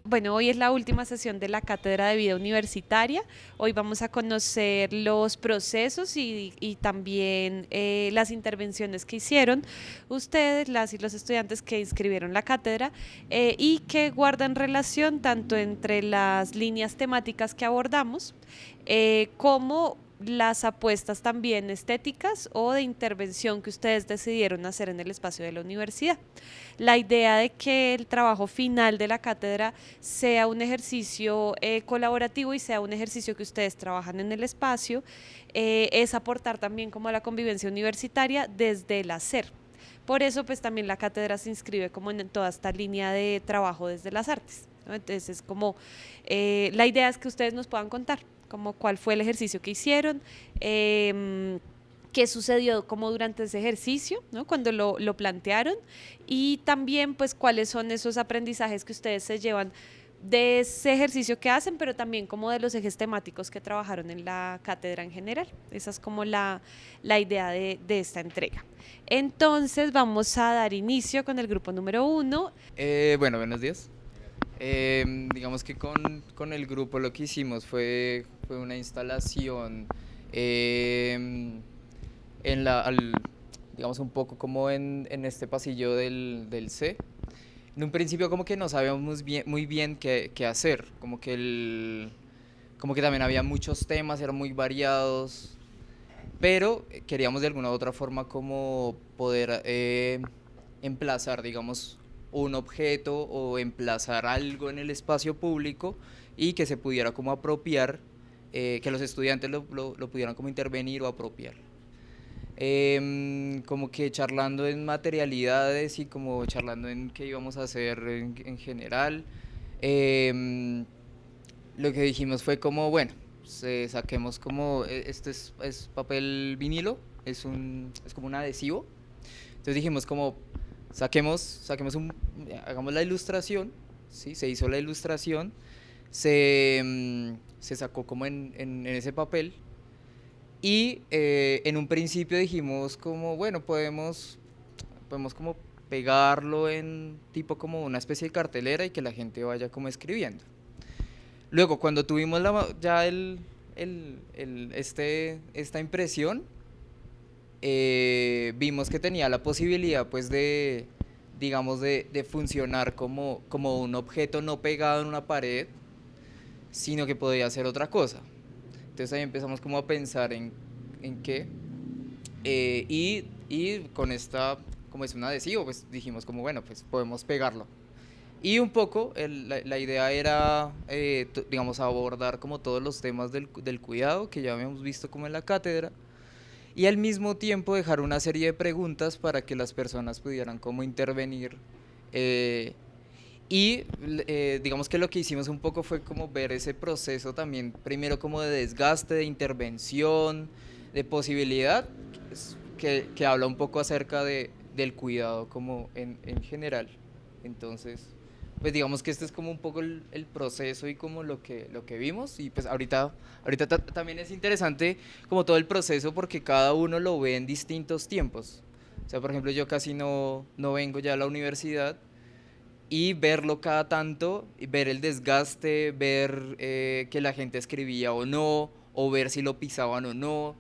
Bueno, hoy es la última sesión de la Cátedra de Vida Universitaria. Hoy vamos a conocer los procesos y también las intervenciones que hicieron ustedes, las y los estudiantes que inscribieron la cátedra y que guardan relación tanto entre las líneas temáticas que abordamos como las apuestas también estéticas o de intervención que ustedes decidieron hacer en el espacio de la universidad. La idea de que el trabajo final de la cátedra sea un ejercicio colaborativo y sea un ejercicio que ustedes trabajan en el espacio, es aportar también como a la convivencia universitaria desde el hacer. Por eso pues también la cátedra se inscribe como en toda esta línea de trabajo desde las artes, ¿no? Entonces es como, la idea es que ustedes nos puedan contar como cuál fue el ejercicio que hicieron, qué sucedió como durante ese ejercicio, ¿no? Cuando lo plantearon y también pues cuáles son esos aprendizajes que ustedes se llevan de ese ejercicio que hacen, pero también como de los ejes temáticos que trabajaron en la cátedra en general. Esa es como la idea de esta entrega. Entonces vamos a dar inicio con el grupo número 1. Bueno, buenos días. Digamos que con el grupo lo que hicimos fue una instalación digamos un poco como en este pasillo del C. En un principio como que no sabíamos muy bien qué hacer, como que también había muchos temas, eran muy variados, pero queríamos de alguna u otra forma como poder emplazar, digamos, un objeto o emplazar algo en el espacio público y que se pudiera como apropiar, que los estudiantes lo pudieran como intervenir o apropiar. Como que charlando en materialidades y como charlando en qué íbamos a hacer en general. Lo que dijimos fue como, bueno, saquemos como, este es papel vinilo, es como un adhesivo. Entonces dijimos como, hagamos la ilustración, ¿sí? Se hizo la ilustración, se sacó como en ese papel y en un principio dijimos como, bueno, podemos como pegarlo en tipo como una especie de cartelera y que la gente vaya como escribiendo. Luego, cuando tuvimos ya esta impresión, vimos que tenía la posibilidad pues digamos, de funcionar como un objeto no pegado en una pared, sino que podía hacer otra cosa. Entonces ahí empezamos como a pensar en qué, y con como es un adhesivo, pues dijimos como, bueno, pues podemos pegarlo. Y un poco la idea era, digamos, abordar como todos los temas del cuidado que ya habíamos visto como en la cátedra, y al mismo tiempo dejar una serie de preguntas para que las personas pudieran como intervenir. Digamos que lo que hicimos un poco fue como ver ese proceso también, primero como de desgaste, de intervención, de posibilidad, que habla un poco acerca del cuidado como en general. Entonces, pues digamos que este es como un poco el proceso y como lo que vimos, y pues ahorita también es interesante como todo el proceso porque cada uno lo ve en distintos tiempos. O sea, por ejemplo, yo casi no vengo ya a la universidad, y verlo cada tanto, y ver el desgaste, ver que la gente escribía o no, o ver si lo pisaban o no.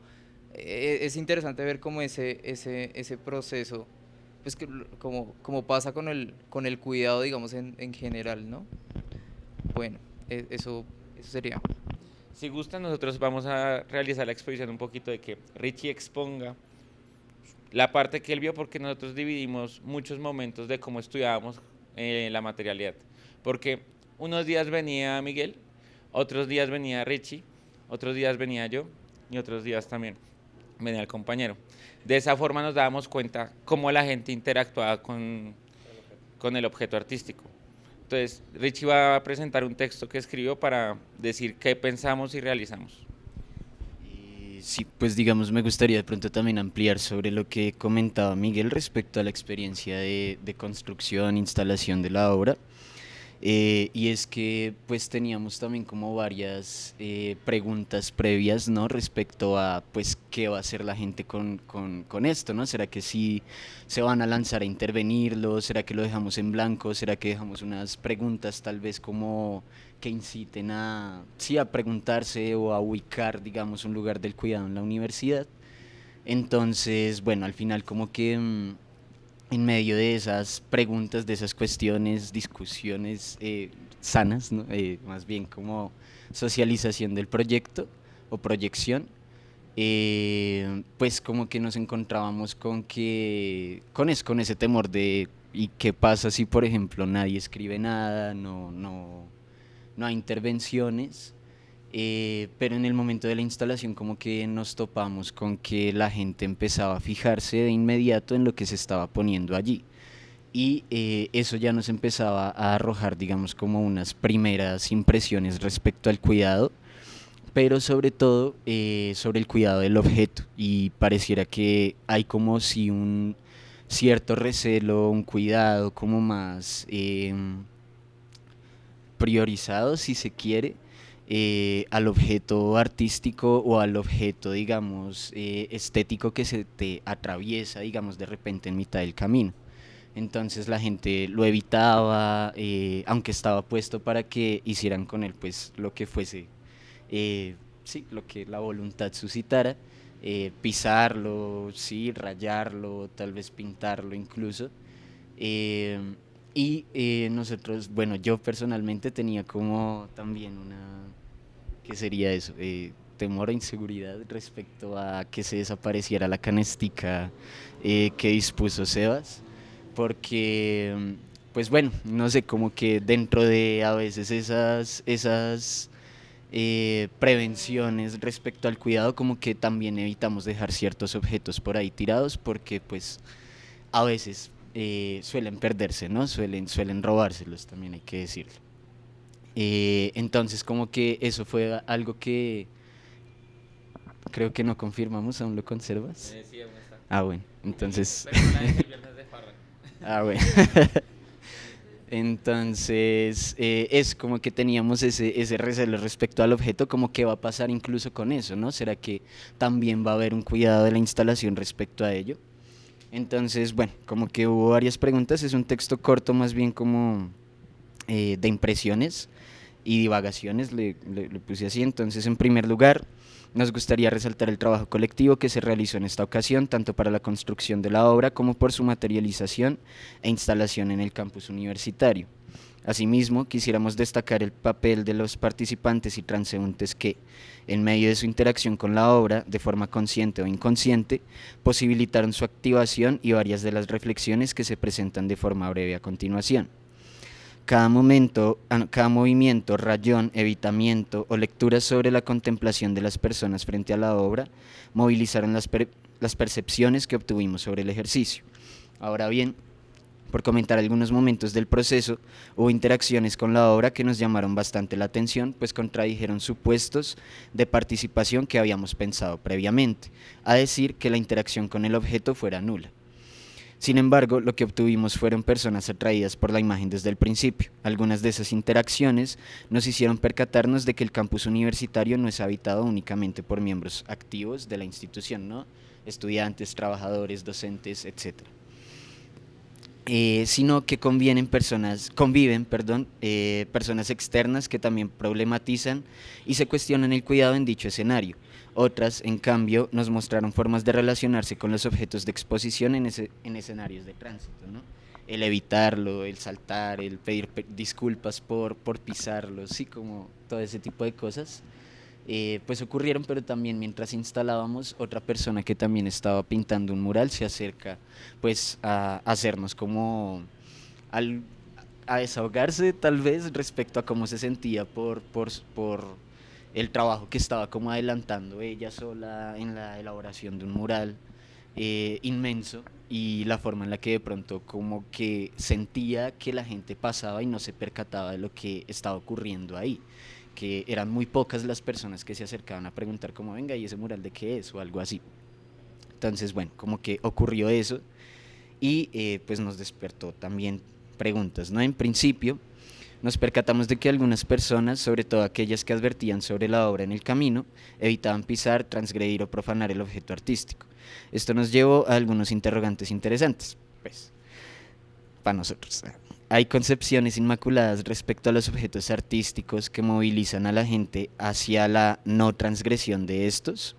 Es interesante ver como ese proceso, pues como pasa con el cuidado, digamos, en general, ¿no? Bueno, eso sería. Si gustan, nosotros vamos a realizar la exposición un poquito de que Richie exponga la parte que él vio, porque nosotros dividimos muchos momentos de cómo estudiábamos la materialidad. Porque unos días venía Miguel, otros días venía Richie, otros días venía yo y otros días también venía el compañero. De esa forma nos dábamos cuenta cómo la gente interactuaba con el objeto artístico. Entonces, Richie va a presentar un texto que escribió para decir qué pensamos y realizamos. Sí, pues digamos, me gustaría de pronto también ampliar sobre lo que comentaba Miguel respecto a la experiencia de construcción, instalación de la obra. Y es que pues teníamos también como varias preguntas previas, ¿no? Respecto a pues qué va a hacer la gente con esto, ¿no? ¿Será que sí se van a lanzar a intervenirlo? ¿Será que lo dejamos en blanco? ¿Será que dejamos unas preguntas tal vez como que inciten a, sí, a preguntarse o a ubicar, digamos, un lugar del cuidado en la universidad? Entonces, bueno, al final como que en medio de esas preguntas, de esas cuestiones, discusiones sanas, ¿no? Más bien como socialización del proyecto o proyección, pues como que nos encontrábamos con ese temor de ¿y qué pasa si por ejemplo nadie escribe nada, no hay intervenciones? Pero en el momento de la instalación como que nos topamos con que la gente empezaba a fijarse de inmediato en lo que se estaba poniendo allí. Y eso ya nos empezaba a arrojar, digamos, como unas primeras impresiones respecto al cuidado, pero sobre todo sobre el cuidado del objeto. Y pareciera que hay como si un cierto recelo, un cuidado como más priorizado, si se quiere, al objeto artístico o al objeto, digamos, estético que se te atraviesa, digamos, de repente en mitad del camino. Entonces la gente lo evitaba, aunque estaba puesto para que hicieran con él pues lo que fuese, sí, lo que la voluntad suscitara, pisarlo, sí, rayarlo, tal vez pintarlo incluso. Eh, Nosotros, bueno, yo personalmente tenía como también ¿qué sería eso? Temor e inseguridad respecto a que se desapareciera la canestica que dispuso Sebas, porque, pues bueno, no sé, como que dentro de a veces esas prevenciones respecto al cuidado, como que también evitamos dejar ciertos objetos por ahí tirados, porque pues a veces suelen perderse, ¿no? Suelen robárselos, también hay que decirlo. Entonces, como que eso fue algo que creo que no confirmamos, ¿aún lo conservas? Sí, aún está. Ah, bueno, entonces... Pero una vez el viernes de farra. Ah, bueno. Entonces, es como que teníamos ese recelo respecto al objeto, como que va a pasar incluso con eso, ¿no? ¿Será que también va a haber un cuidado de la instalación respecto a ello? Entonces, bueno, como que hubo varias preguntas, es un texto corto más bien como de impresiones y divagaciones, le puse así. Entonces, en primer lugar, nos gustaría resaltar el trabajo colectivo que se realizó en esta ocasión, tanto para la construcción de la obra como por su materialización e instalación en el campus universitario. Asimismo, quisiéramos destacar el papel de los participantes y transeúntes que, en medio de su interacción con la obra, de forma consciente o inconsciente, posibilitaron su activación y varias de las reflexiones que se presentan de forma breve a continuación. Cada movimiento, rayón, evitamiento o lectura sobre la contemplación de las personas frente a la obra movilizaron las percepciones que obtuvimos sobre el ejercicio. Ahora bien, por comentar algunos momentos del proceso, hubo interacciones con la obra que nos llamaron bastante la atención, pues contradijeron supuestos de participación que habíamos pensado previamente, a decir que la interacción con el objeto fuera nula. Sin embargo, lo que obtuvimos fueron personas atraídas por la imagen desde el principio. Algunas de esas interacciones nos hicieron percatarnos de que el campus universitario no es habitado únicamente por miembros activos de la institución, ¿no? Estudiantes, trabajadores, docentes, etc. Sino que conviven personas externas que también problematizan y se cuestionan el cuidado en dicho escenario. Otras, en cambio, nos mostraron formas de relacionarse con los objetos de exposición en escenarios de tránsito, ¿no? El evitarlo, el saltar, el pedir disculpas por pisarlo, sí, como todo ese tipo de cosas. Pues ocurrieron, pero también mientras instalábamos, otra persona que también estaba pintando un mural se acerca pues a hacernos como a desahogarse tal vez respecto a cómo se sentía por el trabajo que estaba como adelantando ella sola en la elaboración de un mural inmenso, y la forma en la que de pronto como que sentía que la gente pasaba y no se percataba de lo que estaba ocurriendo ahí. que eran muy pocas las personas que se acercaban a preguntar como, venga, ¿y ese mural de qué es? O algo así. Entonces, bueno, como que ocurrió eso y pues nos despertó también preguntas, ¿no? En principio, nos percatamos de que algunas personas, sobre todo aquellas que advertían sobre la obra en el camino, evitaban pisar, transgredir o profanar el objeto artístico. Esto nos llevó a algunos interrogantes interesantes, pues, para nosotros. Hay concepciones inmaculadas respecto a los objetos artísticos que movilizan a la gente hacia la no transgresión de estos.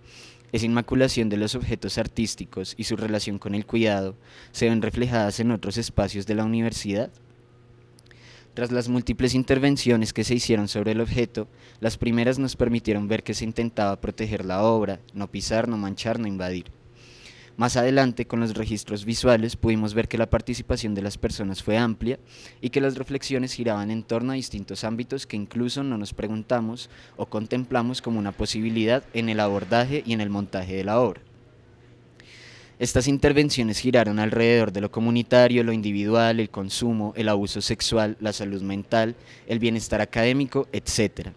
Esa inmaculación de los objetos artísticos y su relación con el cuidado se ven reflejadas en otros espacios de la universidad. Tras las múltiples intervenciones que se hicieron sobre el objeto, las primeras nos permitieron ver que se intentaba proteger la obra, no pisar, no manchar, no invadir. Más adelante, con los registros visuales, pudimos ver que la participación de las personas fue amplia y que las reflexiones giraban en torno a distintos ámbitos que incluso no nos preguntamos o contemplamos como una posibilidad en el abordaje y en el montaje de la obra. Estas intervenciones giraron alrededor de lo comunitario, lo individual, el consumo, el abuso sexual, la salud mental, el bienestar académico, etc.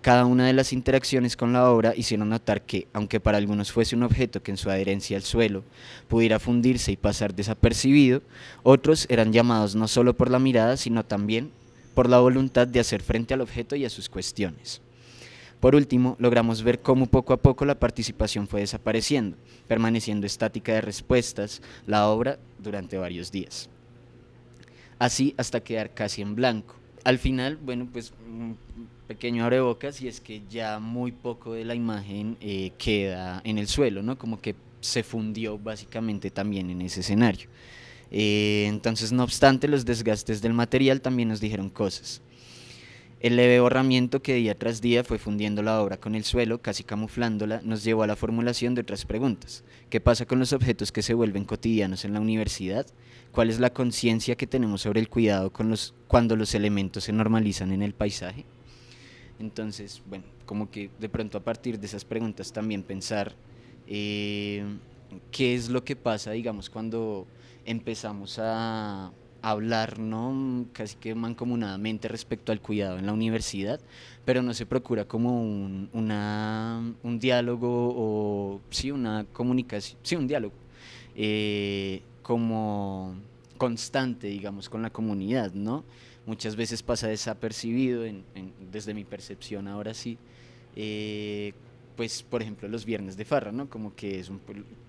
Cada una de las interacciones con la obra hicieron notar que, aunque para algunos fuese un objeto que en su adherencia al suelo pudiera fundirse y pasar desapercibido, otros eran llamados no solo por la mirada, sino también por la voluntad de hacer frente al objeto y a sus cuestiones. Por último, logramos ver cómo poco a poco la participación fue desapareciendo, permaneciendo estática de respuestas, la obra durante varios días. Así hasta quedar casi en blanco. Al final, bueno, pues un pequeño abrebocas y es que ya muy poco de la imagen queda en el suelo, ¿no? Como que se fundió básicamente también en ese escenario. Entonces, no obstante, los desgastes del material también nos dijeron cosas. El leve borramiento que día tras día fue fundiendo la obra con el suelo, casi camuflándola, nos llevó a la formulación de otras preguntas. ¿Qué pasa con los objetos que se vuelven cotidianos en la universidad? ¿Cuál es la conciencia que tenemos sobre el cuidado cuando los elementos se normalizan en el paisaje? Entonces, bueno, como que de pronto a partir de esas preguntas también pensar qué es lo que pasa, digamos, cuando empezamos a hablar, ¿no? Casi que mancomunadamente respecto al cuidado en la universidad, pero no se procura como un diálogo o sí, una comunicación, sí, un diálogo como constante, digamos, con la comunidad, ¿no? Muchas veces pasa desapercibido, desde mi percepción ahora sí, pues por ejemplo los viernes de farra, ¿no? Como que es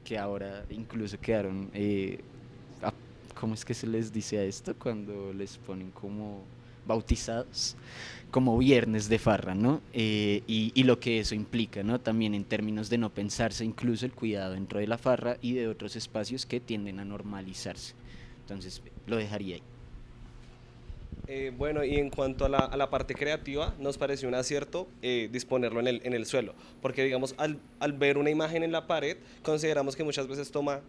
que ahora incluso quedaron ¿cómo es que se les dice a esto cuando les ponen como bautizados? Como viernes de farra, ¿no? Y lo que eso implica, ¿no? También en términos de no pensarse incluso el cuidado dentro de la farra y de otros espacios que tienden a normalizarse. Entonces, lo dejaría ahí. Bueno, y en cuanto a la parte creativa, nos pareció un acierto disponerlo en el suelo, porque digamos, al ver una imagen en la pared, consideramos que muchas veces toma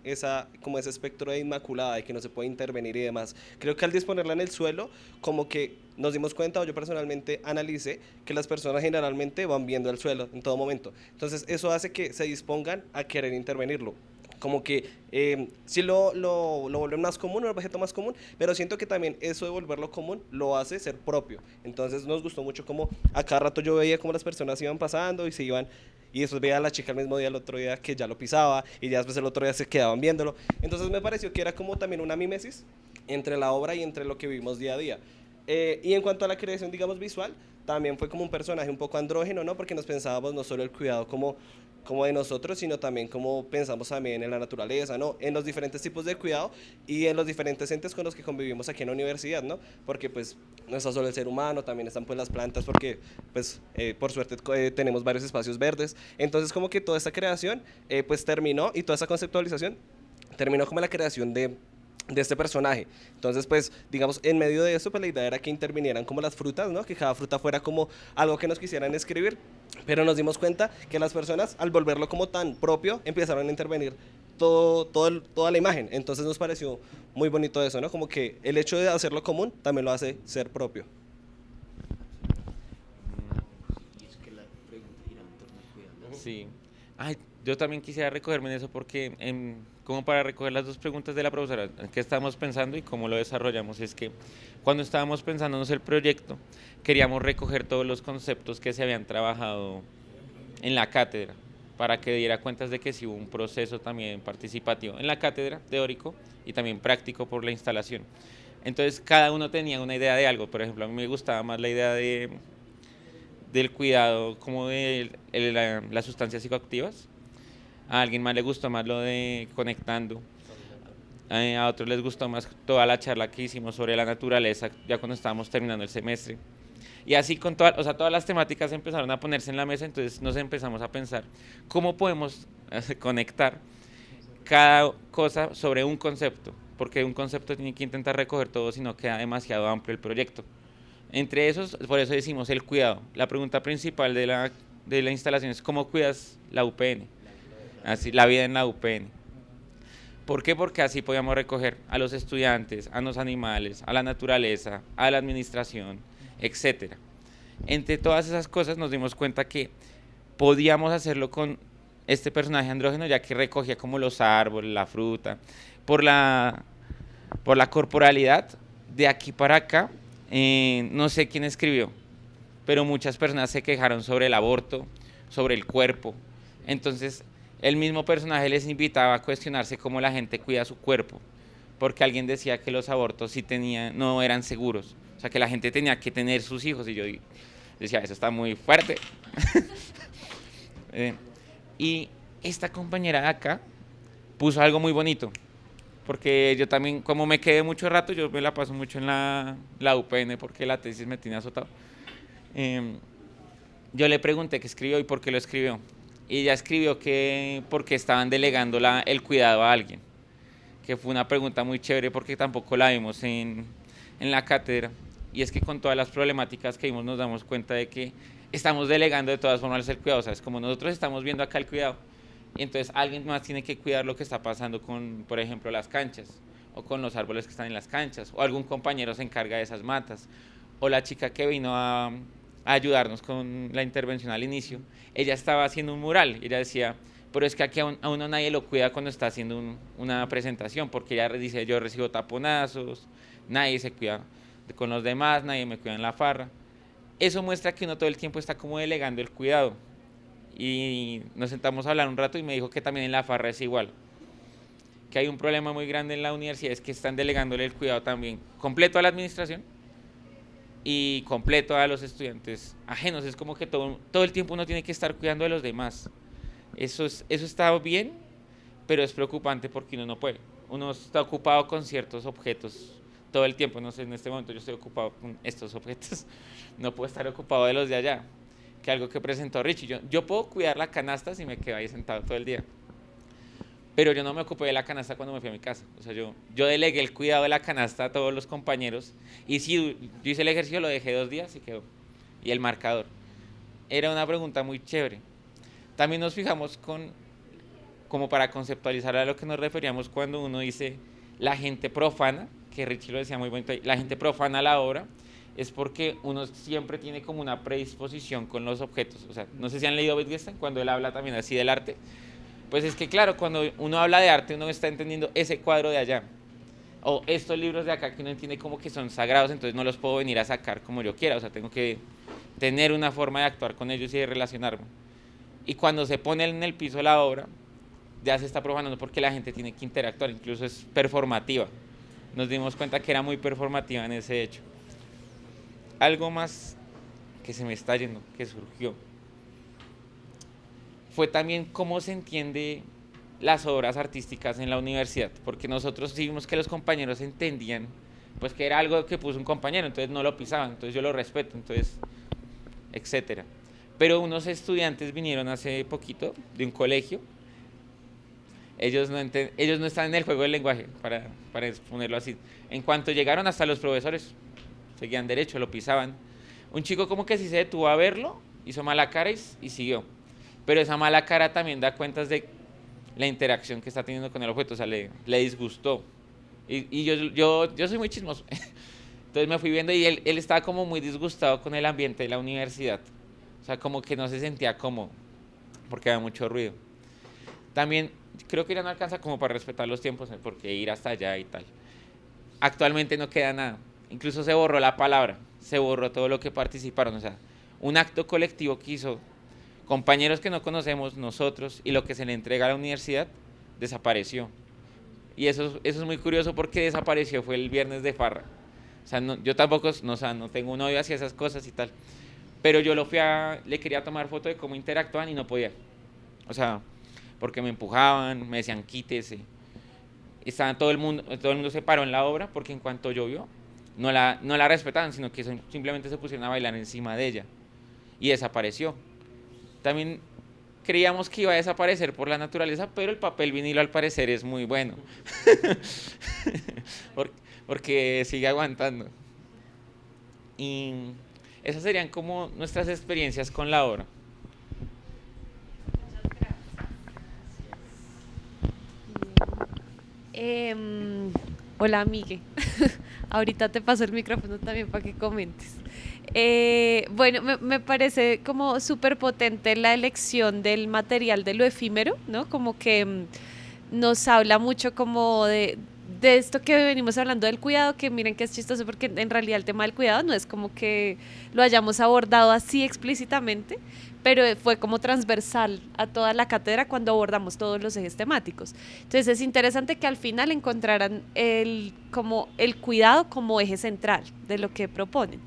como ese espectro de inmaculada, y que no se puede intervenir y demás. Creo que al disponerla en el suelo, como que nos dimos cuenta, o yo personalmente analicé, que las personas generalmente van viendo el suelo en todo momento. Entonces, eso hace que se dispongan a querer intervenirlo. Como que sí lo vuelve más común, un objeto más común, pero siento que también eso de volverlo común lo hace ser propio. Entonces nos gustó mucho como a cada rato yo veía cómo las personas iban pasando y se iban, y después veía a la chica el mismo día, el otro día que ya lo pisaba, y ya después el otro día se quedaban viéndolo. Entonces me pareció que era como también una mímesis entre la obra y entre lo que vivimos día a día. Y en cuanto a la creación, digamos, visual, también fue como un personaje un poco andrógeno, ¿no? Porque nos pensábamos no solo el cuidado como de nosotros, sino también como pensamos también en la naturaleza, ¿no? En los diferentes tipos de cuidado y en los diferentes entes con los que convivimos aquí en la universidad, ¿no? Porque pues no está solo el ser humano, también están pues las plantas, porque pues por suerte tenemos varios espacios verdes. Entonces como que toda esta creación pues terminó, y toda esta conceptualización terminó como la creación de este personaje. Entonces, pues, digamos, en medio de eso, pues la idea era que intervinieran como las frutas, ¿no? Que cada fruta fuera como algo que nos quisieran escribir, pero nos dimos cuenta que las personas, al volverlo como tan propio, empezaron a intervenir toda la imagen. Entonces nos pareció muy bonito eso, ¿no? Como que el hecho de hacerlo común también lo hace ser propio. Sí. Ay, Yo también quisiera recogerme en eso porque, como para recoger las dos preguntas de la profesora, en qué estamos pensando y cómo lo desarrollamos, es que cuando estábamos pensándonos el proyecto, queríamos recoger todos los conceptos que se habían trabajado en la cátedra, para que diera cuentas de que sí hubo un proceso también participativo en la cátedra, teórico, y también práctico por la instalación. Entonces, cada uno tenía una idea de algo. Por ejemplo, a mí me gustaba más la idea del cuidado como de las sustancias psicoactivas. A alguien más le gustó más lo de conectando. A otros les gustó más toda la charla que hicimos sobre la naturaleza, ya cuando estábamos terminando el semestre. Y así con todas las temáticas empezaron a ponerse en la mesa, entonces nos empezamos a pensar cómo podemos conectar cada cosa sobre un concepto, porque un concepto tiene que intentar recoger todo, si no queda demasiado amplio el proyecto. Entre esos, por eso decimos el cuidado. La pregunta principal de la instalación es ¿cómo cuidas la UPN? Así, la vida en la UPN. ¿Por qué? Porque así podíamos recoger a los estudiantes, a los animales, a la naturaleza, a la administración, etcétera. Entre todas esas cosas nos dimos cuenta que podíamos hacerlo con este personaje andrógeno, ya que recogía como los árboles, la fruta, por la corporalidad. De aquí para acá, no sé quién escribió, pero muchas personas se quejaron sobre el aborto, sobre el cuerpo. Entonces, el mismo personaje les invitaba a cuestionarse cómo la gente cuida su cuerpo, porque alguien decía que los abortos no eran seguros, o sea, que la gente tenía que tener sus hijos, y yo decía, eso está muy fuerte. Y esta compañera de acá puso algo muy bonito, porque yo también, como me quedé mucho rato, yo me la paso mucho en la UPN, porque la tesis me tiene azotado. Yo le pregunté qué escribió y por qué lo escribió. Y ella escribió que porque estaban delegando el cuidado a alguien, que fue una pregunta muy chévere porque tampoco la vimos en la cátedra. Y es que con todas las problemáticas que vimos nos damos cuenta de que estamos delegando de todas formas el cuidado. O sea, es como nosotros estamos viendo acá el cuidado y entonces alguien más tiene que cuidar lo que está pasando con, por ejemplo, las canchas o con los árboles que están en las canchas, o algún compañero se encarga de esas matas, o la chica que vino a ayudarnos con la intervención al inicio, ella estaba haciendo un mural y ella decía, pero es que aquí a uno nadie lo cuida cuando está haciendo una presentación, porque ella dice, yo recibo taponazos, nadie se cuida con los demás, nadie me cuida en la farra. Eso muestra que uno todo el tiempo está como delegando el cuidado. Y nos sentamos a hablar un rato y me dijo que también en la farra es igual, que hay un problema muy grande en la universidad, es que están delegándole el cuidado también completo a la administración y completo a los estudiantes ajenos. Es como que todo el tiempo uno tiene que estar cuidando de los demás. Eso está bien, pero es preocupante porque uno no puede. Uno está ocupado con ciertos objetos todo el tiempo. No sé, en este momento yo estoy ocupado con estos objetos. No puedo estar ocupado de los de allá. Que algo que presentó Richie. Yo puedo cuidar la canasta si me quedo ahí sentado todo el día. Pero yo no me ocupé de la canasta cuando me fui a mi casa. O sea, yo delegué el cuidado de la canasta a todos los compañeros. Y sí, yo hice el ejercicio, lo dejé 2 días y quedó. Y el marcador. Era una pregunta muy chévere. También nos fijamos como para conceptualizar a lo que nos referíamos cuando uno dice la gente profana, que Richie lo decía muy bonito, la gente profana la obra, es porque uno siempre tiene como una predisposición con los objetos. O sea, no sé si han leído Wittgenstein cuando él habla también así del arte. Pues es que claro, cuando uno habla de arte, uno está entendiendo ese cuadro de allá. O estos libros de acá que uno entiende como que son sagrados, entonces no los puedo venir a sacar como yo quiera. O sea, tengo que tener una forma de actuar con ellos y de relacionarme. Y cuando se pone en el piso la obra, ya se está profanando porque la gente tiene que interactuar, incluso es performativa. Nos dimos cuenta que era muy performativa en ese hecho. Algo más que se me está yendo, que surgió, fue también cómo se entiende las obras artísticas en la universidad, porque nosotros vimos que los compañeros entendían pues que era algo que puso un compañero, entonces no lo pisaban, entonces yo lo respeto, entonces, etcétera. Pero unos estudiantes vinieron hace poquito de un colegio, ellos no están en el juego del lenguaje, para ponerlo así. En cuanto llegaron, hasta los profesores seguían derecho, lo pisaban. Un chico como que sí se detuvo a verlo, hizo mala cara y siguió. Pero esa mala cara también da cuentas de la interacción que está teniendo con el objeto, o sea, le disgustó. Y yo soy muy chismoso. Entonces me fui viendo y él estaba como muy disgustado con el ambiente de la universidad. O sea, como que no se sentía cómodo, porque había mucho ruido. También creo que ya no alcanza como para respetar los tiempos, porque ir hasta allá y tal. Actualmente no queda nada. Incluso se borró la palabra, se borró todo lo que participaron. O sea, un acto colectivo que hizo compañeros que no conocemos, nosotros, y lo que se le entrega a la universidad, desapareció. Y eso es muy curioso porque desapareció, fue el viernes de farra. O sea, yo tampoco, no, o sea, no tengo un odio hacia esas cosas y tal. Pero yo le quería tomar foto de cómo interactuaban y no podía. O sea, porque me empujaban, me decían quítese. Todo el mundo se paró en la obra porque en cuanto llovió, no la respetaban, sino que simplemente se pusieron a bailar encima de ella. Y desapareció. También creíamos que iba a desaparecer por la naturaleza, pero el papel vinilo al parecer es muy bueno. porque sigue aguantando. Y esas serían como nuestras experiencias con la obra. Hola, amigue. Ahorita te paso el micrófono también para que comentes. Bueno, me parece como súper potente la elección del material de lo efímero, ¿no? Como que nos habla mucho como de esto que venimos hablando del cuidado, que miren que es chistoso porque en realidad el tema del cuidado no es como que lo hayamos abordado así explícitamente, pero fue como transversal a toda la cátedra cuando abordamos todos los ejes temáticos. Entonces es interesante que al final encontraran como el cuidado como eje central de lo que proponen.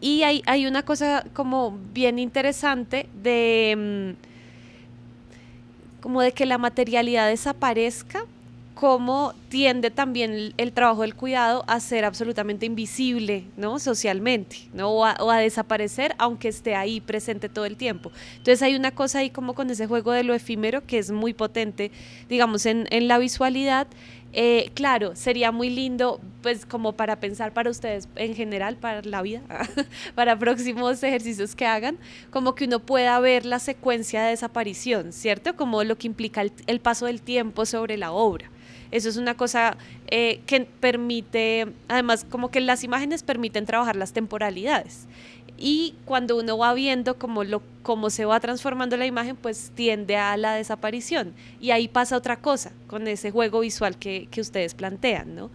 Y hay una cosa como bien interesante como de que la materialidad desaparezca, cómo tiende también el trabajo del cuidado a ser absolutamente invisible, ¿no? Socialmente, ¿no? O a desaparecer, aunque esté ahí presente todo el tiempo. Entonces hay una cosa ahí como con ese juego de lo efímero que es muy potente, digamos, en la visualidad. Claro, sería muy lindo, pues como para pensar para ustedes en general, para la vida, para próximos ejercicios que hagan, como que uno pueda ver la secuencia de desaparición, ¿cierto? Como lo que implica el paso del tiempo sobre la obra. Eso es una cosa que permite, además como que las imágenes permiten trabajar las temporalidades. Y cuando uno va viendo cómo se va transformando la imagen, pues tiende a la desaparición. Y ahí pasa otra cosa con ese juego visual que ustedes plantean, ¿no?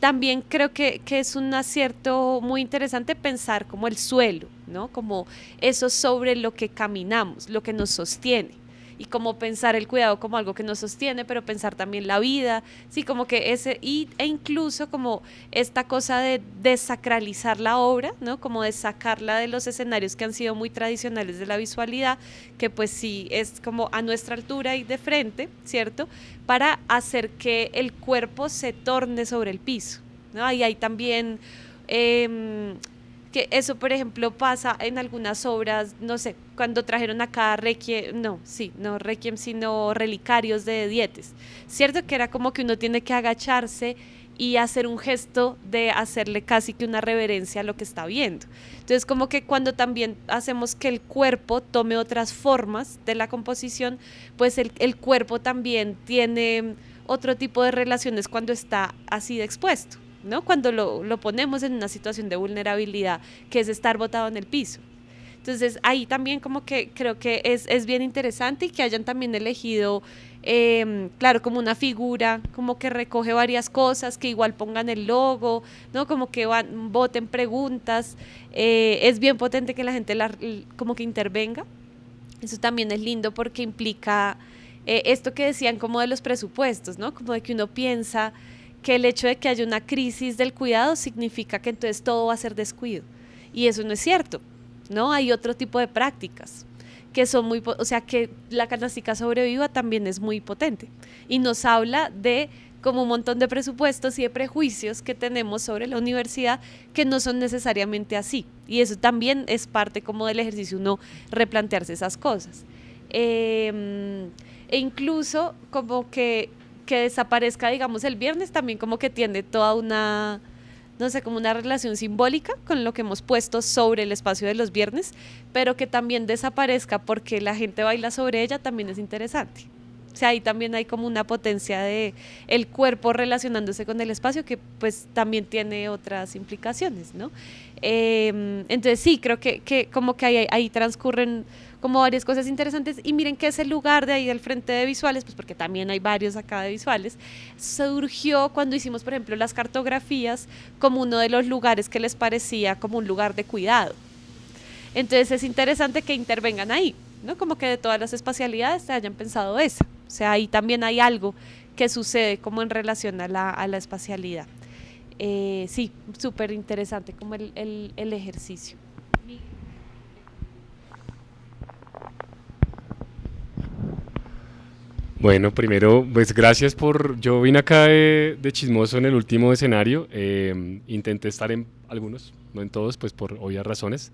También creo que es un acierto muy interesante pensar como el suelo, ¿no? Como eso sobre lo que caminamos, lo que nos sostiene. Y como pensar el cuidado como algo que nos sostiene, pero pensar también la vida, sí, como que e incluso como esta cosa de desacralizar la obra, ¿no? Como de sacarla de los escenarios que han sido muy tradicionales de la visualidad, que pues sí es como a nuestra altura y de frente, ¿cierto? Para hacer que el cuerpo se torne sobre el piso, ¿no? Y hay también que eso, por ejemplo, pasa en algunas obras, no sé, cuando trajeron acá Requiem, no Requiem, sino Relicarios de Dietes, ¿cierto? Que era como que uno tiene que agacharse y hacer un gesto de hacerle casi que una reverencia a lo que está viendo. Entonces, como que cuando también hacemos que el cuerpo tome otras formas de la composición, pues el cuerpo también tiene otro tipo de relaciones cuando está así de expuesto, ¿no? Cuando lo ponemos en una situación de vulnerabilidad, que es estar botado en el piso. Entonces ahí también como que creo que es bien interesante y que hayan también elegido, claro, como una figura, como que recoge varias cosas, que igual pongan el logo, ¿no? Como que voten preguntas. Es bien potente que la gente como que intervenga. Eso también es lindo porque implica esto que decían como de los presupuestos, ¿no? Como de que uno piensa que el hecho de que haya una crisis del cuidado significa que entonces todo va a ser descuido. Y eso no es cierto, ¿no? Hay otro tipo de prácticas que son o sea, que la canastica sobreviva también es muy potente. Y nos habla de como un montón de presupuestos y de prejuicios que tenemos sobre la universidad que no son necesariamente así. Y eso también es parte como del ejercicio, uno replantearse esas cosas. E incluso como que desaparezca, digamos, el viernes también como que tiene toda una, no sé, como una relación simbólica con lo que hemos puesto sobre el espacio de los viernes, pero que también desaparezca porque la gente baila sobre ella también es interesante. O sea, ahí también hay como una potencia de el cuerpo relacionándose con el espacio que pues también tiene otras implicaciones, ¿no? Entonces sí, creo que como que ahí transcurren como varias cosas interesantes. Y miren que ese lugar de ahí del frente de visuales, pues porque también hay varios acá de visuales, surgió cuando hicimos, por ejemplo, las cartografías como uno de los lugares que les parecía como un lugar de cuidado. Entonces es interesante que intervengan ahí, ¿no? Como que de todas las espacialidades se hayan pensado esa. O sea, ahí también hay algo que sucede como en relación a la espacialidad. Sí, súper interesante como el ejercicio. Bueno, primero, pues gracias yo vine acá de chismoso en el último escenario, intenté estar en algunos, no en todos, pues por obvias razones,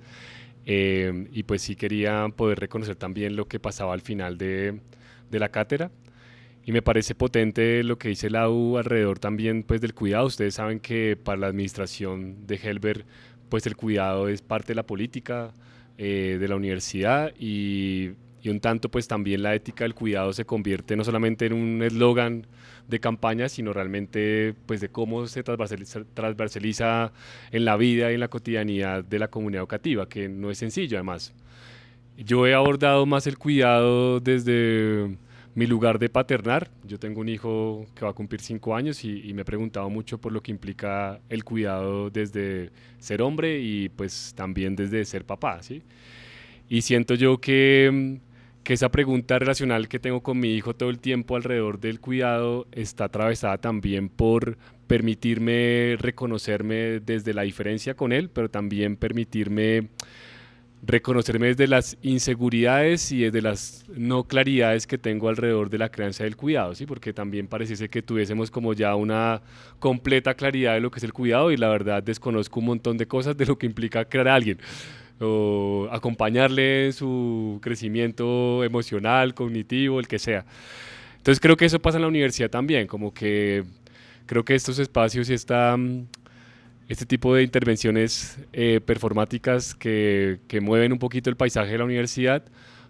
y pues sí quería poder reconocer también lo que pasaba al final de la cátedra, y me parece potente lo que dice la U alrededor también pues del cuidado. Ustedes saben que para la administración de Helber, pues el cuidado es parte de la política de la universidad, y un tanto pues también la ética del cuidado se convierte no solamente en un eslogan de campaña, sino realmente pues de cómo se transversaliza en la vida y en la cotidianidad de la comunidad educativa, que no es sencillo además. Yo he abordado más el cuidado desde mi lugar de paternar. Yo tengo un hijo que va a cumplir 5 años y me he preguntado mucho por lo que implica el cuidado desde ser hombre y pues también desde ser papá, ¿sí? Y siento yo que esa pregunta relacional que tengo con mi hijo todo el tiempo alrededor del cuidado está atravesada también por permitirme reconocerme desde la diferencia con él, pero también permitirme reconocerme desde las inseguridades y desde las no claridades que tengo alrededor de la crianza del cuidado, ¿sí? Porque también pareciese que tuviésemos como ya una completa claridad de lo que es el cuidado, y la verdad desconozco un montón de cosas de lo que implica crear a alguien o acompañarle en su crecimiento emocional, cognitivo, el que sea. Entonces creo que eso pasa en la universidad también, como que creo que estos espacios y este tipo de intervenciones performáticas que mueven un poquito el paisaje de la universidad,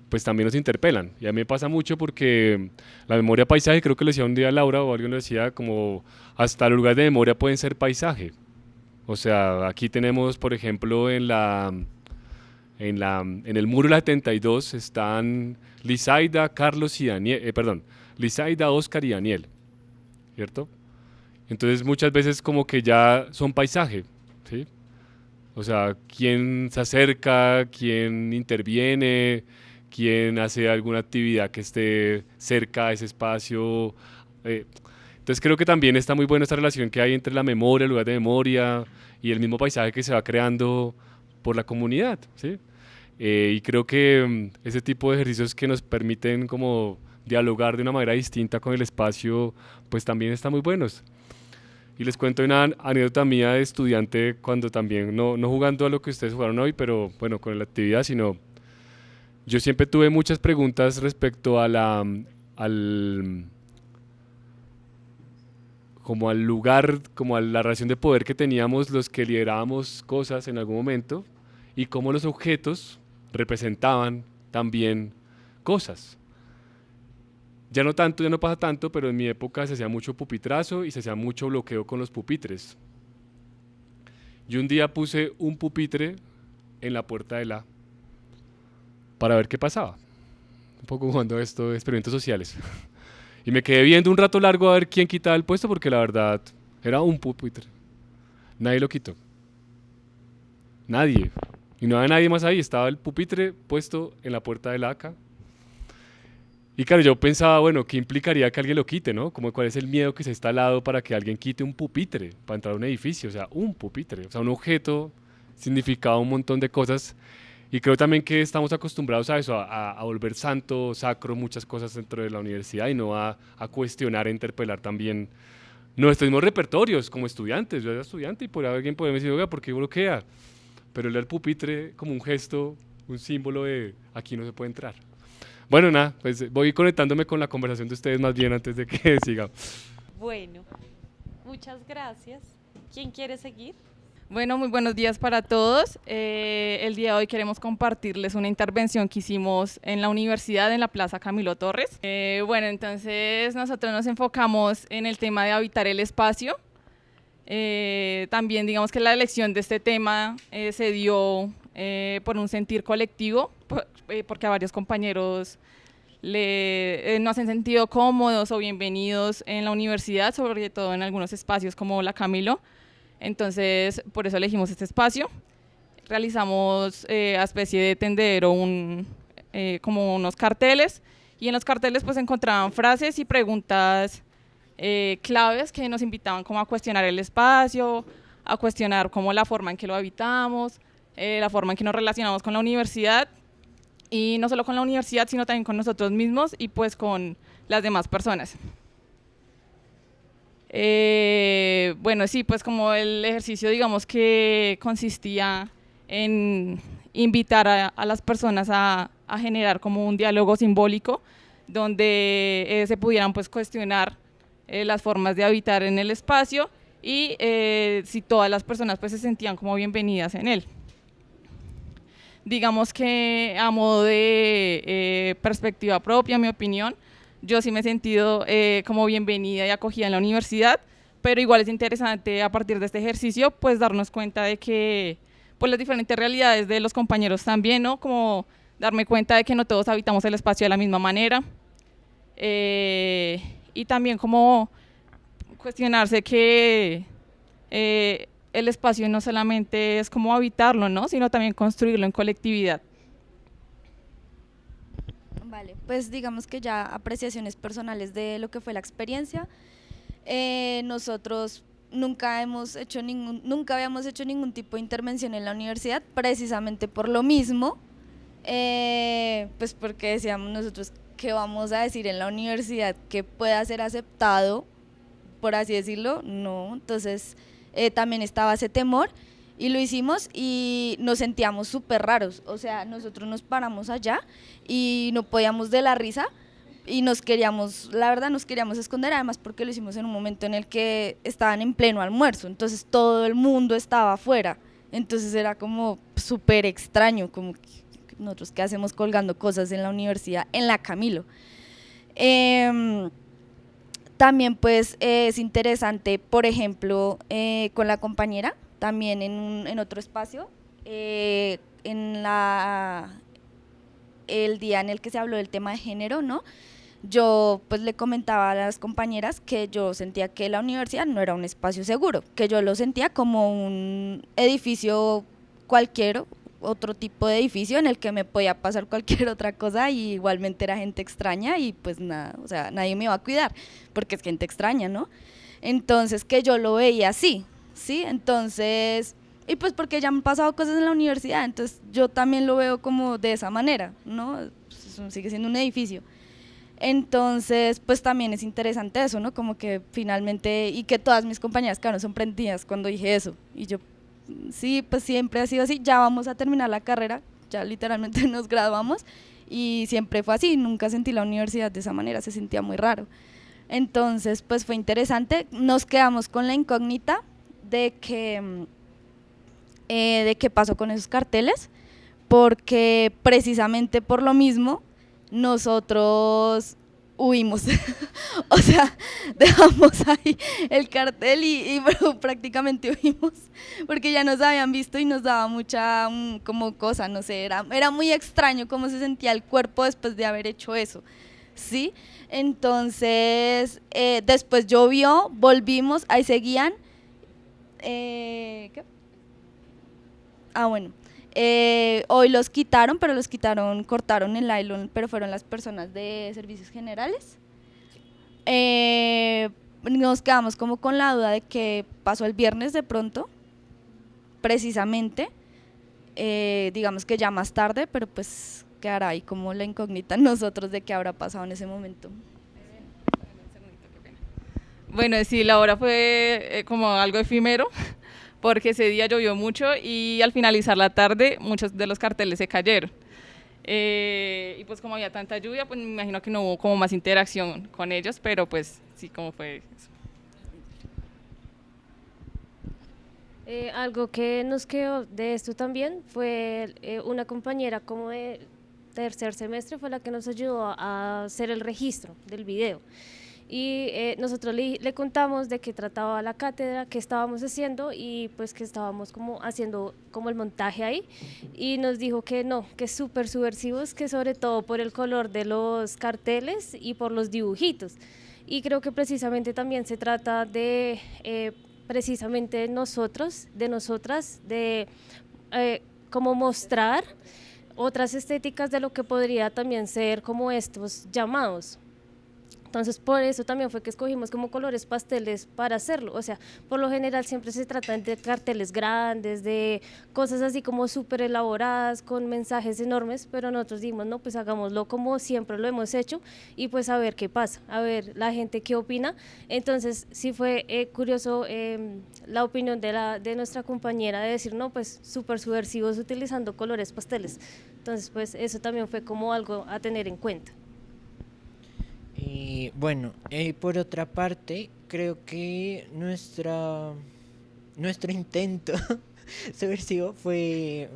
pues también nos interpelan. Y a mí me pasa mucho porque la memoria paisaje, creo que lo decía un día Laura o alguien lo decía, como hasta los lugares de memoria pueden ser paisaje. O sea, aquí tenemos, por ejemplo, en el muro de la 72 están Lizaida, Carlos y Daniel, Lizaida, Oscar y Daniel, ¿cierto? Entonces muchas veces como que ya son paisaje, ¿sí? O sea, quién se acerca, quién interviene, quién hace alguna actividad que esté cerca de ese espacio. Entonces creo que también está muy buena esta relación que hay entre la memoria, el lugar de memoria y el mismo paisaje que se va creando por la comunidad, ¿sí? Y creo que ese tipo de ejercicios que nos permiten como dialogar de una manera distinta con el espacio, pues también están muy buenos. Y les cuento una anécdota mía de estudiante cuando también, no jugando a lo que ustedes jugaron hoy, pero bueno, con la actividad, sino yo siempre tuve muchas preguntas respecto a como al lugar, como a la relación de poder que teníamos los que liderábamos cosas en algún momento, y cómo los objetos representaban también cosas. Ya no tanto, ya no pasa tanto, pero en mi época se hacía mucho pupitrazo y se hacía mucho bloqueo con los pupitres. Yo un día puse un pupitre en la puerta de para ver qué pasaba. Un poco jugando a esto de experimentos sociales. Y me quedé viendo un rato largo a ver quién quitaba el puesto, porque la verdad era un pupitre. Nadie lo quitó. Nadie. Y no había nadie más ahí, estaba el pupitre puesto en la puerta de la ACA. Y claro, yo pensaba, bueno, ¿qué implicaría que alguien lo quite, no? Como cuál es el miedo que se está al lado para que alguien quite un pupitre para entrar a un edificio, o sea, un pupitre, o sea, un objeto significaba un montón de cosas. Y creo también que estamos acostumbrados a eso, a volver santo, sacro, muchas cosas dentro de la universidad, y no a cuestionar e interpelar también nuestros mismos repertorios como estudiantes. Yo era estudiante y por alguien podría decir, oiga, ¿por qué bloquea? Pero el pupitre como un gesto, un símbolo de aquí no se puede entrar. Bueno, nada, pues voy conectándome con la conversación de ustedes más bien antes de que siga. Bueno, muchas gracias. ¿Quién quiere seguir? Bueno, muy buenos días para todos. El día de hoy queremos compartirles una intervención que hicimos en la universidad, en la Plaza Camilo Torres. Bueno, entonces nosotros nos enfocamos en el tema de habitar el espacio. También digamos que la elección de este tema se dio por un sentir colectivo porque a varios compañeros no se han sentido cómodos o bienvenidos en la universidad, sobre todo en algunos espacios como la Camilo. Entonces, por eso elegimos este espacio. Realizamos a especie de tendedero como unos carteles, y en los carteles pues encontraban frases y preguntas claves que nos invitaban como a cuestionar el espacio, a cuestionar como la forma en que lo habitamos, la forma en que nos relacionamos con la universidad, y no solo con la universidad, sino también con nosotros mismos y pues con las demás personas. Bueno, sí, pues como el ejercicio, digamos que consistía en invitar a las personas a generar como un diálogo simbólico donde se pudieran pues cuestionar las formas de habitar en el espacio y si todas las personas pues se sentían como bienvenidas en él. Digamos que a modo de perspectiva propia, mi opinión, yo sí me he sentido como bienvenida y acogida en la universidad, pero igual es interesante a partir de este ejercicio pues darnos cuenta de que pues las diferentes realidades de los compañeros también, ¿no? Como darme cuenta de que no todos habitamos el espacio de la misma manera, y también como cuestionarse que el espacio no solamente es como habitarlo, ¿no? Sino también construirlo en colectividad. Vale, pues digamos que ya apreciaciones personales de lo que fue la experiencia. Nosotros nunca habíamos hecho ningún tipo de intervención en la universidad, precisamente por lo mismo, pues porque decíamos nosotros, ¿qué vamos a decir en la universidad que pueda ser aceptado, por así decirlo? No, entonces también estaba ese temor y lo hicimos y nos sentíamos súper raros, o sea, nosotros nos paramos allá y no podíamos de la risa y la verdad nos queríamos esconder, además porque lo hicimos en un momento en el que estaban en pleno almuerzo, entonces todo el mundo estaba afuera, entonces era como súper extraño, como nosotros qué hacemos colgando cosas en la universidad, en la Camilo. También pues es interesante, por ejemplo, con la compañera, también en otro espacio, el día en el que se habló del tema de género, ¿no? Yo pues le comentaba a las compañeras que yo sentía que la universidad no era un espacio seguro, que yo lo sentía como un edificio cualquier, otro tipo de edificio en el que me podía pasar cualquier otra cosa y igualmente era gente extraña y pues nada, o sea, nadie me iba a cuidar porque es gente extraña, ¿no? Entonces que yo lo veía así, ¿sí? Entonces, y pues porque ya me han pasado cosas en la universidad, entonces yo también lo veo como de esa manera, ¿no? Pues sigue siendo un edificio. Entonces, pues también es interesante eso, ¿no? Como que finalmente, y que todas mis compañeras quedaron sorprendidas cuando dije eso, y yo, sí, pues siempre ha sido así, ya vamos a terminar la carrera, ya literalmente nos graduamos, y siempre fue así, nunca sentí la universidad de esa manera, se sentía muy raro. Entonces, pues fue interesante, nos quedamos con la incógnita de qué pasó con esos carteles, porque precisamente por lo mismo nosotros huimos, o sea, dejamos ahí el cartel y prácticamente huimos, porque ya nos habían visto y nos daba mucha como cosa, no sé, era muy extraño cómo se sentía el cuerpo después de haber hecho eso, ¿sí? Entonces, después llovió, volvimos, ahí seguían, ¿qué? Bueno. Hoy los quitaron, pero cortaron el nylon, pero fueron las personas de servicios generales. Nos quedamos como con la duda de qué pasó el viernes de pronto, precisamente, digamos que ya más tarde, pero pues quedará ahí como la incógnita en nosotros de qué habrá pasado en ese momento. Bueno, sí, la hora fue como algo efímero, porque ese día llovió mucho y al finalizar la tarde muchos de los carteles se cayeron. Y pues como había tanta lluvia, pues me imagino que no hubo como más interacción con ellos, pero pues sí, como fue eso. Algo que nos quedó de esto también fue una compañera como de tercer semestre fue la que nos ayudó a hacer el registro del video. y nosotros le contamos de qué trataba la cátedra, qué estábamos haciendo y pues que estábamos como haciendo como el montaje ahí, y nos dijo que no, que súper subversivos, que sobre todo por el color de los carteles y por los dibujitos. Y creo que precisamente también se trata de precisamente nosotros, de nosotras, de como mostrar otras estéticas de lo que podría también ser como estos llamados. Entonces, por eso también fue que escogimos como colores pasteles para hacerlo. O sea, por lo general siempre se trata de carteles grandes, de cosas así como súper elaboradas, con mensajes enormes, pero nosotros dijimos, no, pues hagámoslo como siempre lo hemos hecho y pues a ver qué pasa, a ver la gente qué opina. Entonces, sí fue curioso la opinión de nuestra compañera de decir, no, pues súper subversivos utilizando colores pasteles. Entonces, pues eso también fue como algo a tener en cuenta. Bueno, por otra parte, creo que nuestro intento subversivo fue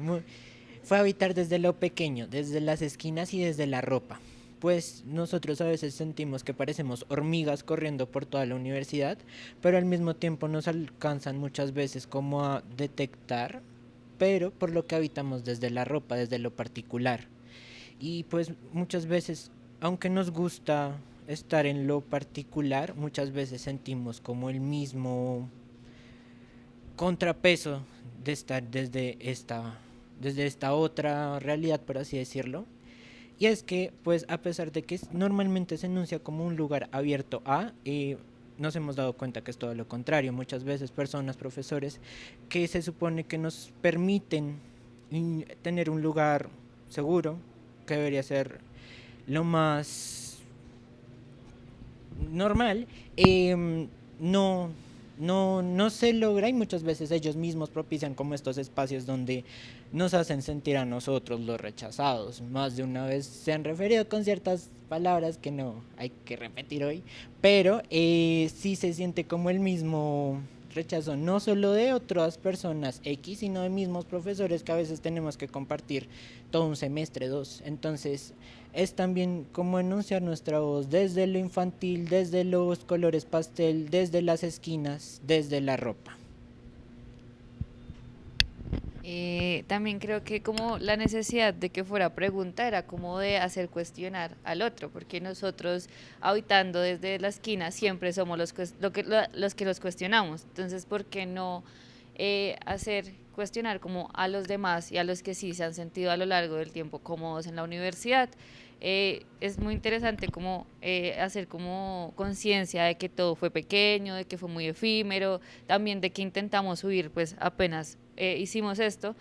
habitar desde lo pequeño, desde las esquinas y desde la ropa. Pues nosotros a veces sentimos que parecemos hormigas corriendo por toda la universidad, pero al mismo tiempo nos alcanzan muchas veces como a detectar, pero por lo que habitamos desde la ropa, desde lo particular. Y pues muchas veces, aunque nos gusta estar en lo particular, muchas veces sentimos como el mismo contrapeso de estar desde esta otra realidad, por así decirlo. Y es que, pues, a pesar de que normalmente se enuncia como un lugar abierto nos hemos dado cuenta que es todo lo contrario. Muchas veces personas, profesores, que se supone que nos permiten tener un lugar seguro, que debería ser lo más normal, no se logra, y muchas veces ellos mismos propician como estos espacios donde nos hacen sentir a nosotros los rechazados. Más de una vez se han referido con ciertas palabras que no hay que repetir hoy, pero sí se siente como el mismo rechazo, no solo de otras personas X, sino de mismos profesores que a veces tenemos que compartir todo un semestre, 2. Entonces es también como enunciar nuestra voz desde lo infantil, desde los colores pastel, desde las esquinas, desde la ropa. También creo que como la necesidad de que fuera pregunta era como de hacer cuestionar al otro, porque nosotros habitando desde la esquina siempre somos los que los cuestionamos. Entonces, ¿por qué no hacer cuestionar como a los demás y a los que sí se han sentido a lo largo del tiempo cómodos en la universidad? Es muy interesante como hacer como conciencia de que todo fue pequeño, de que fue muy efímero, también de que intentamos huir, pues apenas hicimos esto,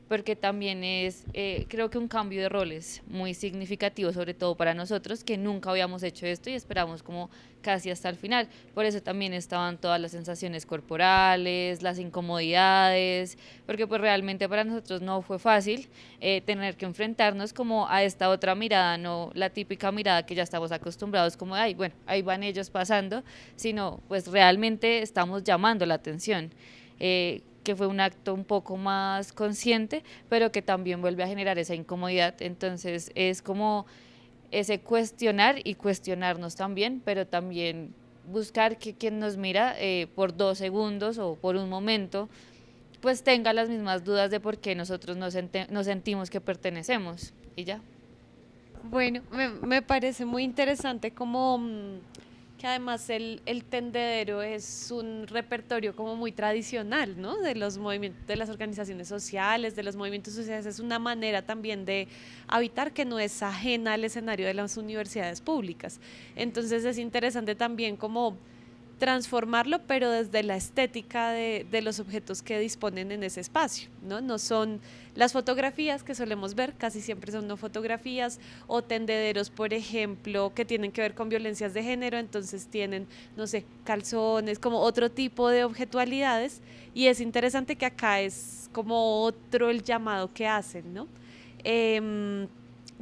porque también es creo que un cambio de roles muy significativo, sobre todo para nosotros que nunca habíamos hecho esto y esperamos como casi hasta el final. Por eso también estaban todas las sensaciones corporales, las incomodidades, porque pues realmente para nosotros no fue fácil tener que enfrentarnos como a esta otra mirada, no la típica mirada que ya estamos acostumbrados como de, ay, bueno, ahí van ellos pasando, sino pues realmente estamos llamando la atención. Que fue un acto un poco más consciente, pero que también vuelve a generar esa incomodidad. Entonces es como ese cuestionar y cuestionarnos también, pero también buscar que quien nos mira por 2 segundos o por un momento, pues tenga las mismas dudas de por qué nosotros nos sentimos que pertenecemos y ya. Bueno, me parece muy interesante como que además el tendedero es un repertorio como muy tradicional, ¿no? De los movimientos, de las organizaciones sociales, de los movimientos sociales, es una manera también de habitar que no es ajena al escenario de las universidades públicas. Entonces es interesante también como transformarlo, pero desde la estética de los objetos que disponen en ese espacio, ¿no? No son las fotografías que solemos ver, casi siempre son no fotografías, o tendederos, por ejemplo, que tienen que ver con violencias de género, entonces tienen, no sé, calzones, como otro tipo de objetualidades, y es interesante que acá es como otro el llamado que hacen, ¿no?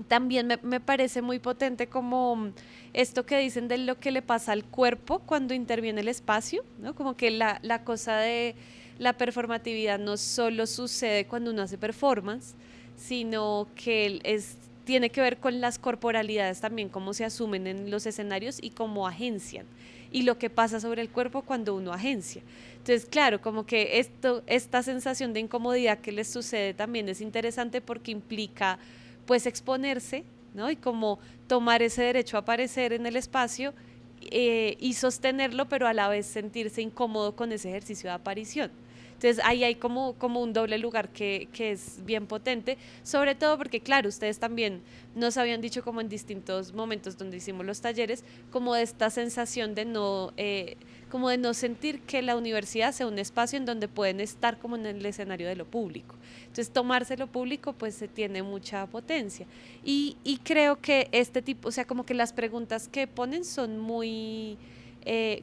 También me parece muy potente como esto que dicen de lo que le pasa al cuerpo cuando interviene el espacio, ¿no? Como que la cosa de la performatividad no solo sucede cuando uno hace performance, sino que es tiene que ver con las corporalidades también, cómo se asumen en los escenarios y cómo agencian, y lo que pasa sobre el cuerpo cuando uno agencia. Entonces, claro, como que esta sensación de incomodidad que les sucede también es interesante porque implica pues exponerse, ¿no? Y como tomar ese derecho a aparecer en el espacio y sostenerlo, pero a la vez sentirse incómodo con ese ejercicio de aparición. Entonces ahí hay como un doble lugar que es bien potente, sobre todo porque, claro, ustedes también nos habían dicho como en distintos momentos donde hicimos los talleres, como de esta sensación de como de no sentir que la universidad sea un espacio en donde pueden estar como en el escenario de lo público. Entonces tomarse lo público pues se tiene mucha potencia. Y creo que este tipo, o sea, como que las preguntas que ponen son muy,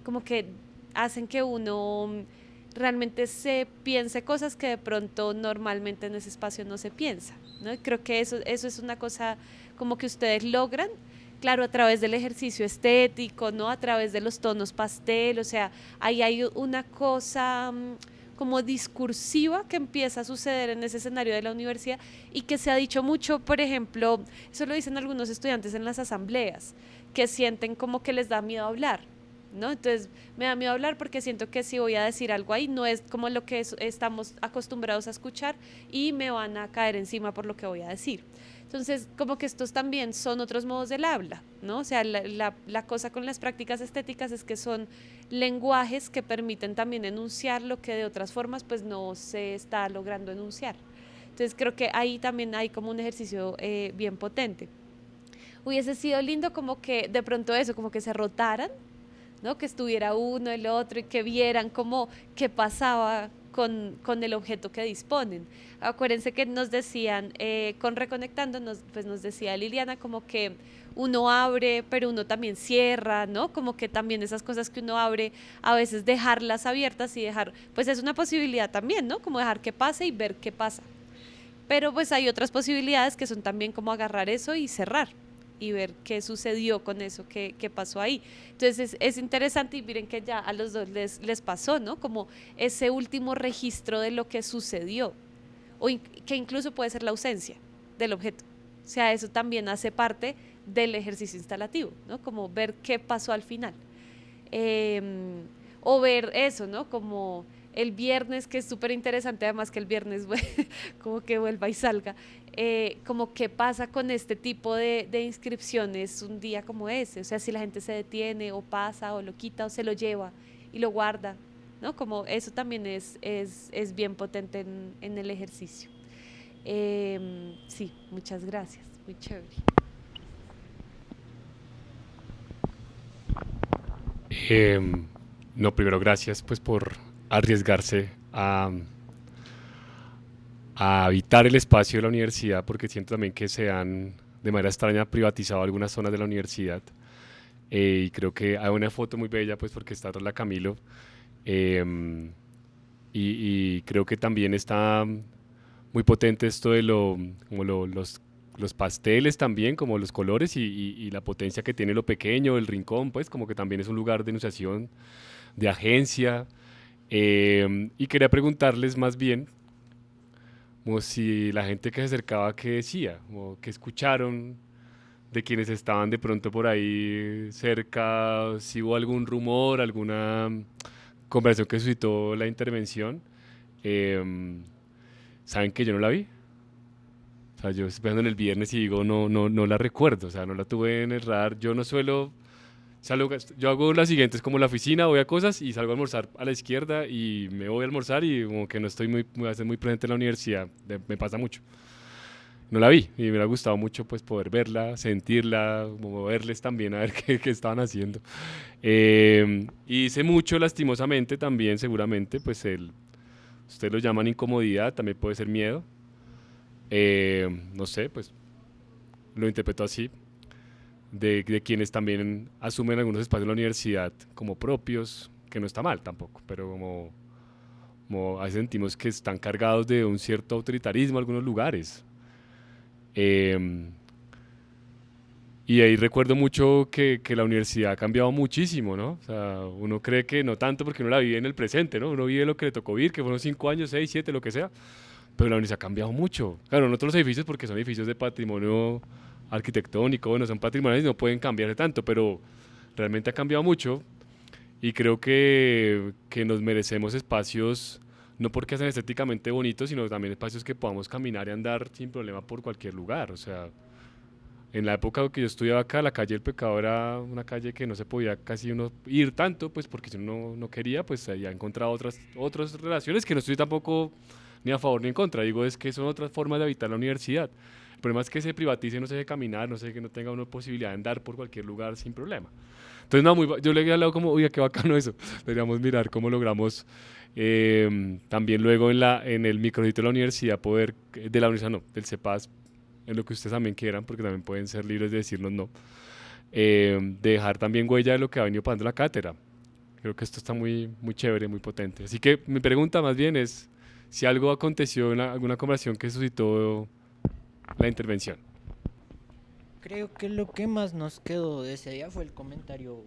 como que hacen que uno realmente se piense cosas que de pronto normalmente en ese espacio no se piensa, ¿no? Y creo que eso es una cosa como que ustedes logran, claro, a través del ejercicio estético, ¿no? A través de los tonos pastel, o sea, ahí hay una cosa como discursiva que empieza a suceder en ese escenario de la universidad y que se ha dicho mucho, por ejemplo, eso lo dicen algunos estudiantes en las asambleas, que sienten como que les da miedo hablar, ¿no? Entonces me da miedo hablar porque siento que si voy a decir algo ahí no es como lo que estamos acostumbrados a escuchar y me van a caer encima por lo que voy a decir. Entonces, como que estos también son otros modos del habla, ¿no? O sea, la cosa con las prácticas estéticas es que son lenguajes que permiten también enunciar lo que de otras formas pues no se está logrando enunciar. Entonces creo que ahí también hay como un ejercicio bien potente. Hubiese sido lindo como que de pronto eso, como que se rotaran, ¿no? Que estuviera uno, el otro y que vieran como qué pasaba con el objeto que disponen. Acuérdense que nos decían, con Reconectando, pues nos decía Liliana como que uno abre, pero uno también cierra, ¿no? Como que también esas cosas que uno abre, a veces dejarlas abiertas y dejar, pues es una posibilidad también, ¿no? Como dejar que pase y ver qué pasa. Pero pues hay otras posibilidades que son también como agarrar eso y cerrar y ver qué sucedió con eso, qué pasó ahí. Entonces es interesante y miren que ya a los dos les pasó, ¿no? Como ese último registro de lo que sucedió, que incluso puede ser la ausencia del objeto. O sea, eso también hace parte del ejercicio instalativo, ¿no? Como ver qué pasó al final. O ver eso, ¿no? Como el viernes, que es súper interesante, además que el viernes como que vuelva y salga, como qué pasa con este tipo de inscripciones un día como ese, o sea, si la gente se detiene o pasa o lo quita o se lo lleva y lo guarda, ¿no? Como eso también es bien potente en el ejercicio. Sí, muchas gracias, muy chévere. No, primero gracias pues por arriesgarse a habitar el espacio de la universidad, porque siento también que se han de manera extraña privatizado algunas zonas de la universidad, y creo que hay una foto muy bella pues porque está la Camilo, y creo que también está muy potente esto de los pasteles también, como los colores y la potencia que tiene lo pequeño, el rincón, pues como que también es un lugar de enunciación, de agencia. Y quería preguntarles más bien, como si la gente que se acercaba, ¿qué decía? Como ¿qué escucharon de quienes estaban de pronto por ahí cerca? Si hubo algún rumor, alguna conversación que suscitó la intervención. ¿Saben que yo no la vi? O sea, yo estoy pensando en el viernes y digo, no la recuerdo, o sea, no la tuve en el radar. Yo no suelo, yo hago las siguientes, como la oficina, voy a cosas y salgo a almorzar a la izquierda y me voy a almorzar y como que no estoy muy presente en la universidad, me pasa mucho. No la vi y me ha gustado mucho pues poder verla, sentirla, como verles también a ver qué estaban haciendo. Y hice mucho, lastimosamente también, seguramente, pues ustedes lo llaman incomodidad, también puede ser miedo. No sé, pues lo interpreto así, de quienes también asumen algunos espacios en la universidad como propios, que no está mal tampoco, pero como a veces sentimos que están cargados de un cierto autoritarismo algunos lugares. Y ahí recuerdo mucho que la universidad ha cambiado muchísimo, ¿no? O sea, uno cree que no tanto porque uno la vive en el presente, ¿no? Uno vive lo que le tocó vivir, que fueron 5 años, 6, 7, lo que sea. Pero la universidad ha cambiado mucho. Claro, no todos los edificios porque son edificios de patrimonio arquitectónico, bueno, son patrimoniales y no pueden cambiar tanto, pero realmente ha cambiado mucho y creo que nos merecemos espacios, no porque sean estéticamente bonitos, sino también espacios que podamos caminar y andar sin problema por cualquier lugar. O sea, en la época que yo estudiaba acá, la calle del Pecado era una calle que no se podía casi uno ir tanto, pues porque si uno no quería, pues ya ha encontrado otras relaciones que no estoy tampoco ni a favor ni en contra. Digo, es que son otras formas de habitar la universidad. El problema es que se privatice, no se deje caminar, no sé, que no tenga una posibilidad de andar por cualquier lugar sin problema. Entonces, no, yo le había hablado como, uy, qué bacano eso. Deberíamos mirar cómo logramos también luego en el micrositio de la universidad poder, de la universidad no, del CEPAS, en lo que ustedes también quieran, porque también pueden ser libres de decirnos no, de dejar también huella de lo que ha venido pasando la cátedra. Creo que esto está muy, muy chévere, muy potente. Así que mi pregunta más bien es si algo aconteció en alguna conversación que suscitó la intervención. Creo que lo que más nos quedó de ese día fue el comentario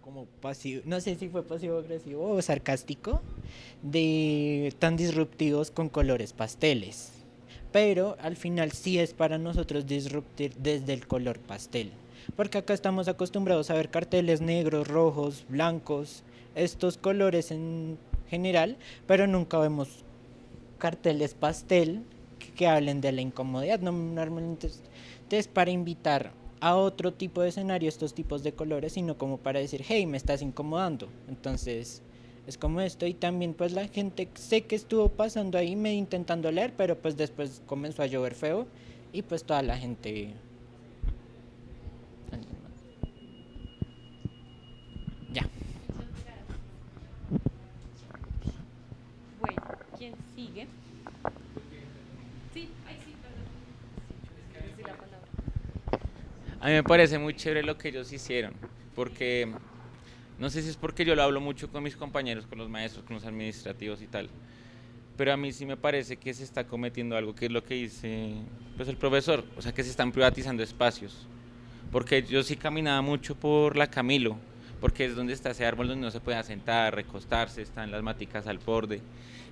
como pasivo, no sé si fue pasivo-agresivo o sarcástico, de tan disruptivos con colores pasteles. Pero al final sí es para nosotros disruptir desde el color pastel. Porque acá estamos acostumbrados a ver carteles negros, rojos, blancos, estos colores en general, pero nunca vemos carteles pastel que hablen de la incomodidad. Normalmente es para invitar a otro tipo de escenario estos tipos de colores, sino como para decir, hey, me estás incomodando. Entonces es como esto, y también pues la gente sé que estuvo pasando ahí medio intentando leer, pero pues después comenzó a llover feo y pues toda la gente... Ya. Bueno, ¿quién sigue? Sí, ahí sí, perdón. Sí, la palabra. A mí me parece muy chévere lo que ellos hicieron, porque no sé si es porque yo lo hablo mucho con mis compañeros, con los maestros, con los administrativos y tal, pero a mí sí me parece que se está cometiendo algo, que es lo que dice pues el profesor, o sea, que se están privatizando espacios, porque yo sí caminaba mucho por la Camilo, porque es donde está ese árbol donde no se puede sentar, recostarse, están las maticas al borde,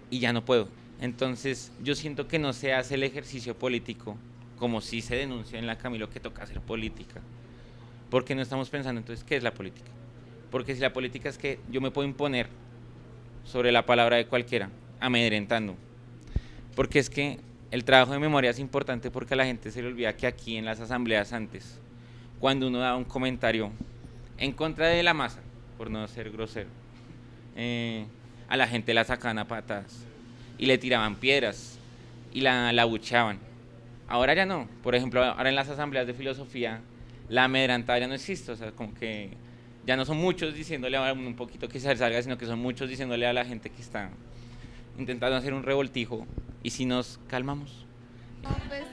y ya no puedo. Entonces yo siento que no se hace el ejercicio político, como si se denuncia en la Camilo que toca hacer política, porque no estamos pensando entonces qué es la política, porque si la política es que yo me puedo imponer sobre la palabra de cualquiera, amedrentando, porque es que el trabajo de memoria es importante porque a la gente se le olvida que aquí en las asambleas antes, cuando uno daba un comentario en contra de la masa, por no ser grosero, a la gente la sacaban a patadas y le tiraban piedras y la abucheaban. Ahora ya no. Por ejemplo, ahora en las asambleas de filosofía la amedrentada ya no existe, o sea, como que ya no son muchos diciéndole a un poquito que se salga, sino que son muchos diciéndole a la gente que está intentando hacer un revoltijo, y si nos calmamos. No, pues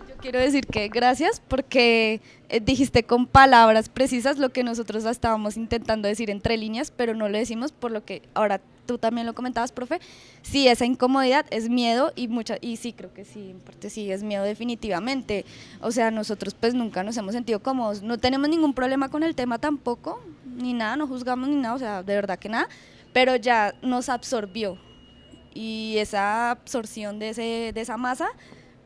yo quiero decir que gracias porque dijiste con palabras precisas lo que nosotros estábamos intentando decir entre líneas, pero no lo decimos, por lo que ahora tú también lo comentabas, profe. Sí, esa incomodidad es miedo y sí, creo que sí, en parte sí es miedo definitivamente. O sea, nosotros pues nunca nos hemos sentido cómodos, no tenemos ningún problema con el tema tampoco, ni nada, no juzgamos ni nada, o sea, de verdad que nada, pero ya nos absorbió y esa absorción de esa masa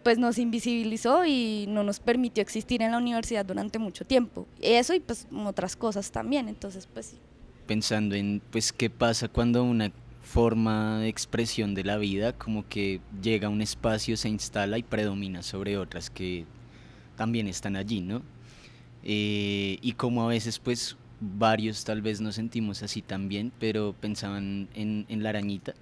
pues nos invisibilizó y no nos permitió existir en la universidad durante mucho tiempo. Eso y pues otras cosas también, entonces pues sí. Pensando en pues qué pasa cuando una forma de expresión de la vida como que llega a un espacio, se instala y predomina sobre otras que también están allí, ¿no? Y como a veces pues varios tal vez nos sentimos así también, pero pensaban en la arañita,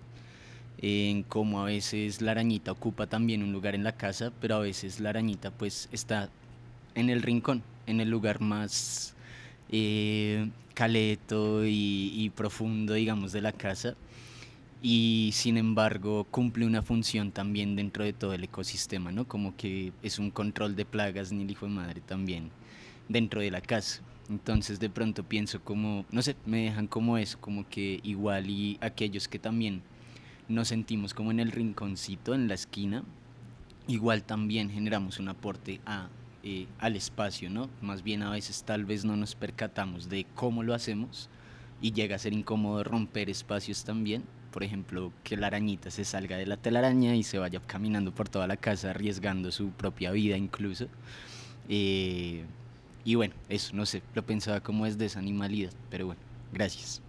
en cómo a veces la arañita ocupa también un lugar en la casa, pero a veces la arañita pues está en el rincón, en el lugar más caleto y profundo, digamos, de la casa, y sin embargo cumple una función también dentro de todo el ecosistema, ¿no? Como que es un control de plagas, ni el hijo de madre también dentro de la casa. Entonces de pronto pienso como, no sé, me dejan como eso, como que igual y aquellos que también nos sentimos como en el rinconcito, en la esquina, igual también generamos un aporte al espacio, ¿no? Más bien a veces tal vez no nos percatamos de cómo lo hacemos, y llega a ser incómodo romper espacios también. Por ejemplo, que la arañita se salga de la telaraña y se vaya caminando por toda la casa arriesgando su propia vida incluso. Y bueno, eso, no sé, lo pensaba como desde esa animalidad, pero bueno, gracias.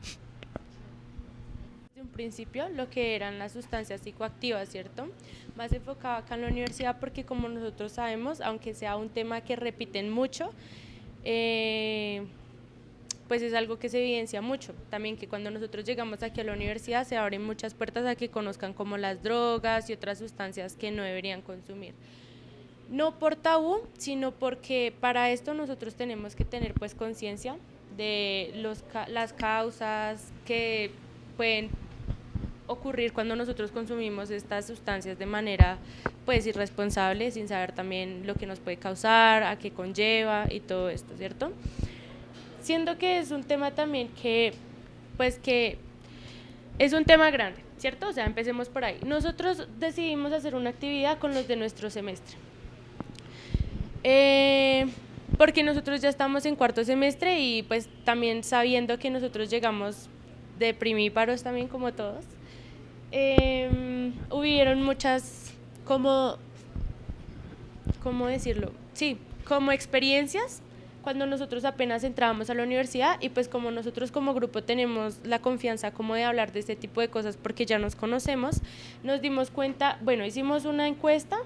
Desde un principio lo que eran las sustancias psicoactivas, ¿cierto? Más enfocado acá en la universidad porque como nosotros sabemos, aunque sea un tema que repiten mucho, pues es algo que se evidencia mucho. También que cuando nosotros llegamos aquí a la universidad se abren muchas puertas a que conozcan como las drogas y otras sustancias que no deberían consumir. No por tabú, sino porque para esto nosotros tenemos que tener pues conciencia de las causas que pueden ocurrir cuando nosotros consumimos estas sustancias de manera pues irresponsable, sin saber también lo que nos puede causar, a qué conlleva y todo esto, ¿cierto? Siendo que es un tema también que es un tema grande, ¿cierto? O sea, empecemos por ahí. Nosotros decidimos hacer una actividad con los de nuestro semestre. Porque nosotros ya estamos en cuarto semestre y pues también sabiendo que nosotros llegamos de primíparos también como todos, hubieron muchas ¿cómo decirlo? Sí, como experiencias cuando nosotros apenas entrábamos a la universidad y pues como nosotros como grupo tenemos la confianza como de hablar de este tipo de cosas porque ya nos conocemos, nos dimos cuenta, bueno, hicimos una encuesta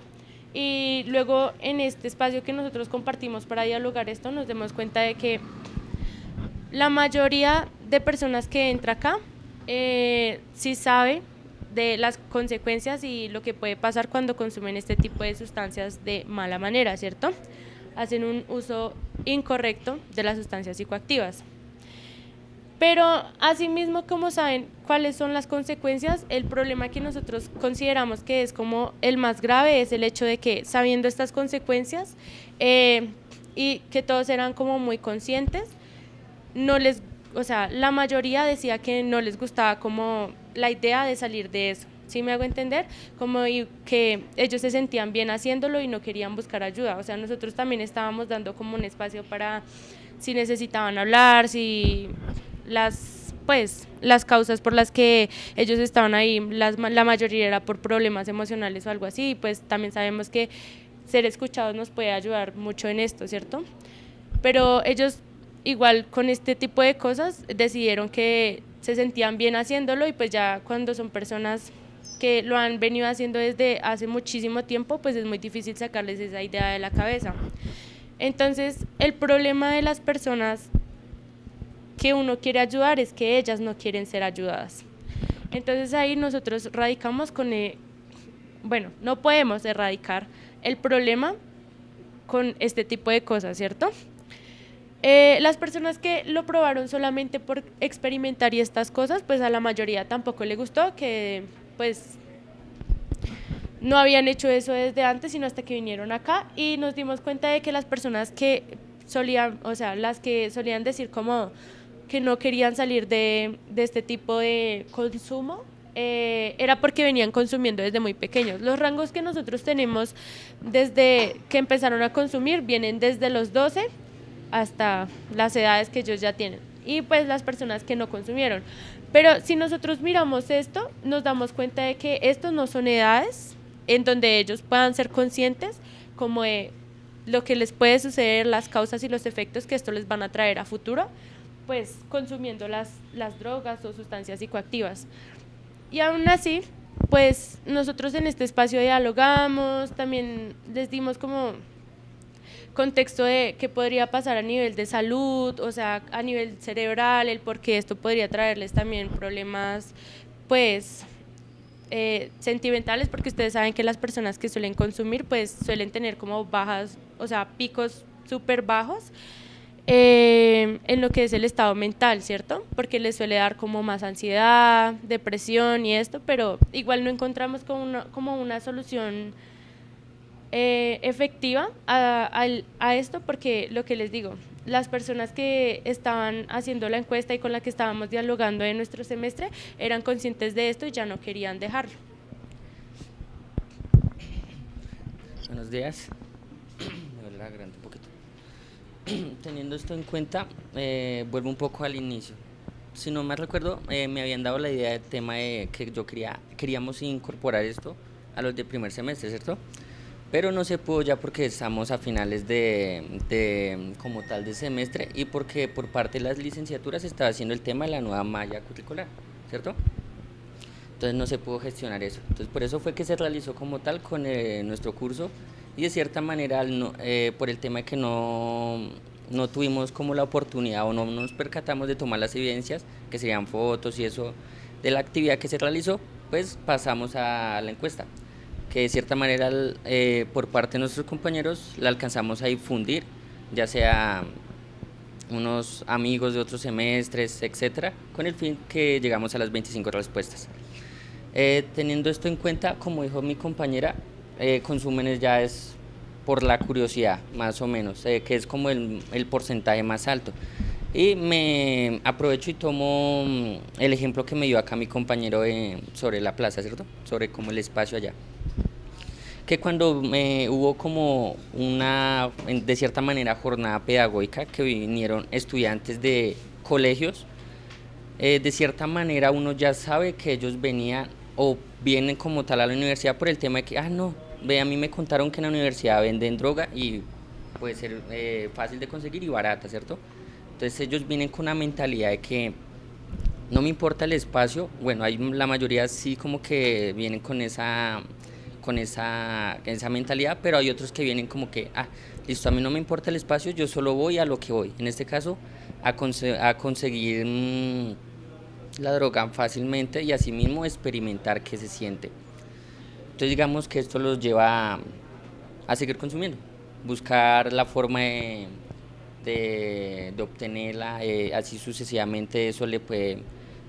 y luego en este espacio que nosotros compartimos para dialogar esto nos dimos cuenta de que la mayoría de personas que entra acá sí sabe de las consecuencias y lo que puede pasar cuando consumen este tipo de sustancias de mala manera, ¿cierto? Hacen un uso incorrecto de las sustancias psicoactivas. Pero asimismo, como saben cuáles son las consecuencias, el problema que nosotros consideramos que es como el más grave es el hecho de que sabiendo estas consecuencias y que todos eran como muy conscientes, la mayoría decía que no les gustaba como la idea de salir de eso. ¿Sí me hago entender? Como que ellos se sentían bien haciéndolo y no querían buscar ayuda. O sea, nosotros también estábamos dando como un espacio para si necesitaban hablar, si las causas por las que ellos estaban ahí, la mayoría era por problemas emocionales o algo así, pues también sabemos que ser escuchados nos puede ayudar mucho en esto, ¿cierto? Pero ellos igual con este tipo de cosas decidieron que se sentían bien haciéndolo y pues ya cuando son personas que lo han venido haciendo desde hace muchísimo tiempo, pues es muy difícil sacarles esa idea de la cabeza. Entonces, el problema de las personas que uno quiere ayudar es que ellas no quieren ser ayudadas. Entonces ahí nosotros radicamos no podemos erradicar el problema con este tipo de cosas, ¿cierto? Las personas que lo probaron solamente por experimentar y estas cosas, pues a la mayoría tampoco le gustó, que pues no habían hecho eso desde antes, sino hasta que vinieron acá y nos dimos cuenta de que las personas que las que solían decir como que no querían salir de este tipo de consumo, era porque venían consumiendo desde muy pequeños. Los rangos que nosotros tenemos desde que empezaron a consumir vienen desde los 12 hasta las edades que ellos ya tienen y pues las personas que no consumieron. Pero si nosotros miramos esto, nos damos cuenta de que estos no son edades en donde ellos puedan ser conscientes como de lo que les puede suceder, las causas y los efectos que esto les van a traer a futuro, pues consumiendo las drogas o sustancias psicoactivas. Y aún así, pues nosotros en este espacio dialogamos, también les dimos como contexto de qué podría pasar a nivel de salud, o sea, a nivel cerebral, el por qué esto podría traerles también problemas, pues, sentimentales, porque ustedes saben que las personas que suelen consumir, pues, suelen tener como bajas, o sea, picos súper bajos en lo que es el estado mental, ¿cierto? Porque les suele dar como más ansiedad, depresión y esto, pero igual no encontramos como una solución efectiva a esto, porque lo que les digo, las personas que estaban haciendo la encuesta y con las que estábamos dialogando en nuestro semestre eran conscientes de esto y ya no querían dejarlo. Buenos días. Me duele la garganta un poquito. Teniendo esto en cuenta, vuelvo un poco al inicio. si no me recuerdo, me habían dado la idea del tema de que queríamos incorporar esto a los de primer semestre, ¿cierto? Pero no se pudo ya porque estamos a finales como tal de semestre y porque por parte de las licenciaturas se estaba haciendo el tema de la nueva malla curricular, ¿cierto? Entonces no se pudo gestionar eso. Entonces por eso fue que se realizó como tal con nuestro curso y de cierta manera por el tema de que no tuvimos como la oportunidad o no nos percatamos de tomar las evidencias, que serían fotos y eso, de la actividad que se realizó, pues pasamos a la encuesta, que de cierta manera por parte de nuestros compañeros la alcanzamos a difundir, ya sea unos amigos de otros semestres, etcétera, con el fin que llegamos a las 25 respuestas. Teniendo esto en cuenta, como dijo mi compañera, consúmenes ya es por la curiosidad, más o menos, que es como el porcentaje más alto. Y me aprovecho y tomo el ejemplo que me dio acá mi compañero sobre la plaza, ¿cierto? Sobre como el espacio allá. Que cuando hubo como de cierta manera, jornada pedagógica, que vinieron estudiantes de colegios, de cierta manera uno ya sabe que ellos venían o vienen como tal a la universidad por el tema de que, no, a mí me contaron que en la universidad venden droga y puede ser fácil de conseguir y barata, ¿cierto? Entonces ellos vienen con una mentalidad de que no me importa el espacio, bueno, la mayoría sí como que vienen con esa mentalidad, pero hay otros que vienen como que, listo, a mí no me importa el espacio, yo solo voy a lo que voy, en este caso a conseguir la droga fácilmente y asimismo experimentar qué se siente. Entonces digamos que esto los lleva a seguir consumiendo, buscar la forma de obtenerla, así sucesivamente. Eso le puede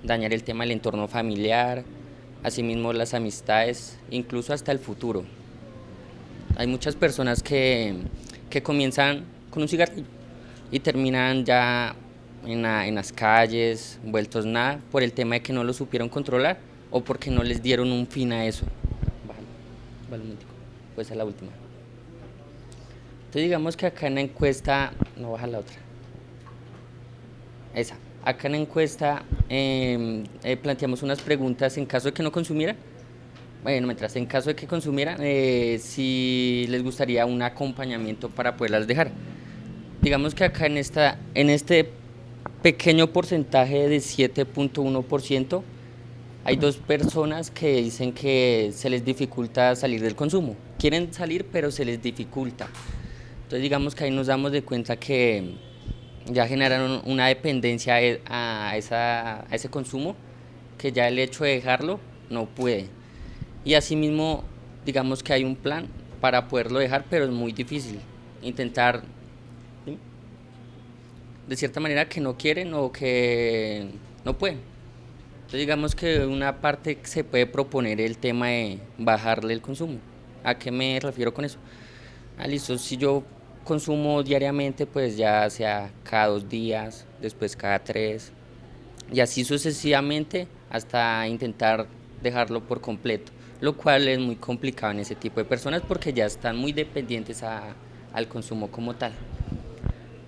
dañar el tema del entorno familiar, asimismo las amistades, incluso hasta el futuro. Hay muchas personas que comienzan con un cigarrillo y terminan ya en las calles, vueltos nada, por el tema de que no lo supieron controlar o porque no les dieron un fin a eso. Vale, un momentico, pues a la última. Entonces digamos que acá en la encuesta, no baja la otra, esa, acá en la encuesta planteamos unas preguntas en caso de que no consumieran, mientras en caso de que consumieran, si les gustaría un acompañamiento para poderlas dejar. Digamos que acá en este pequeño porcentaje de 7.1%, hay 2 personas que dicen que se les dificulta salir del consumo. Quieren salir, pero se les dificulta. Entonces digamos que ahí nos damos de cuenta que ya generaron una dependencia a ese consumo, que ya el hecho de dejarlo no puede. Y asimismo, digamos que hay un plan para poderlo dejar, pero es muy difícil. Intentar, ¿sí?, de cierta manera que no quieren o que no pueden. Entonces digamos que una parte se puede proponer el tema de bajarle el consumo. ¿A qué me refiero con eso? Listo, si yo consumo diariamente, pues ya sea cada 2 días, después cada 3, y así sucesivamente hasta intentar dejarlo por completo, lo cual es muy complicado en ese tipo de personas porque ya están muy dependientes al consumo como tal.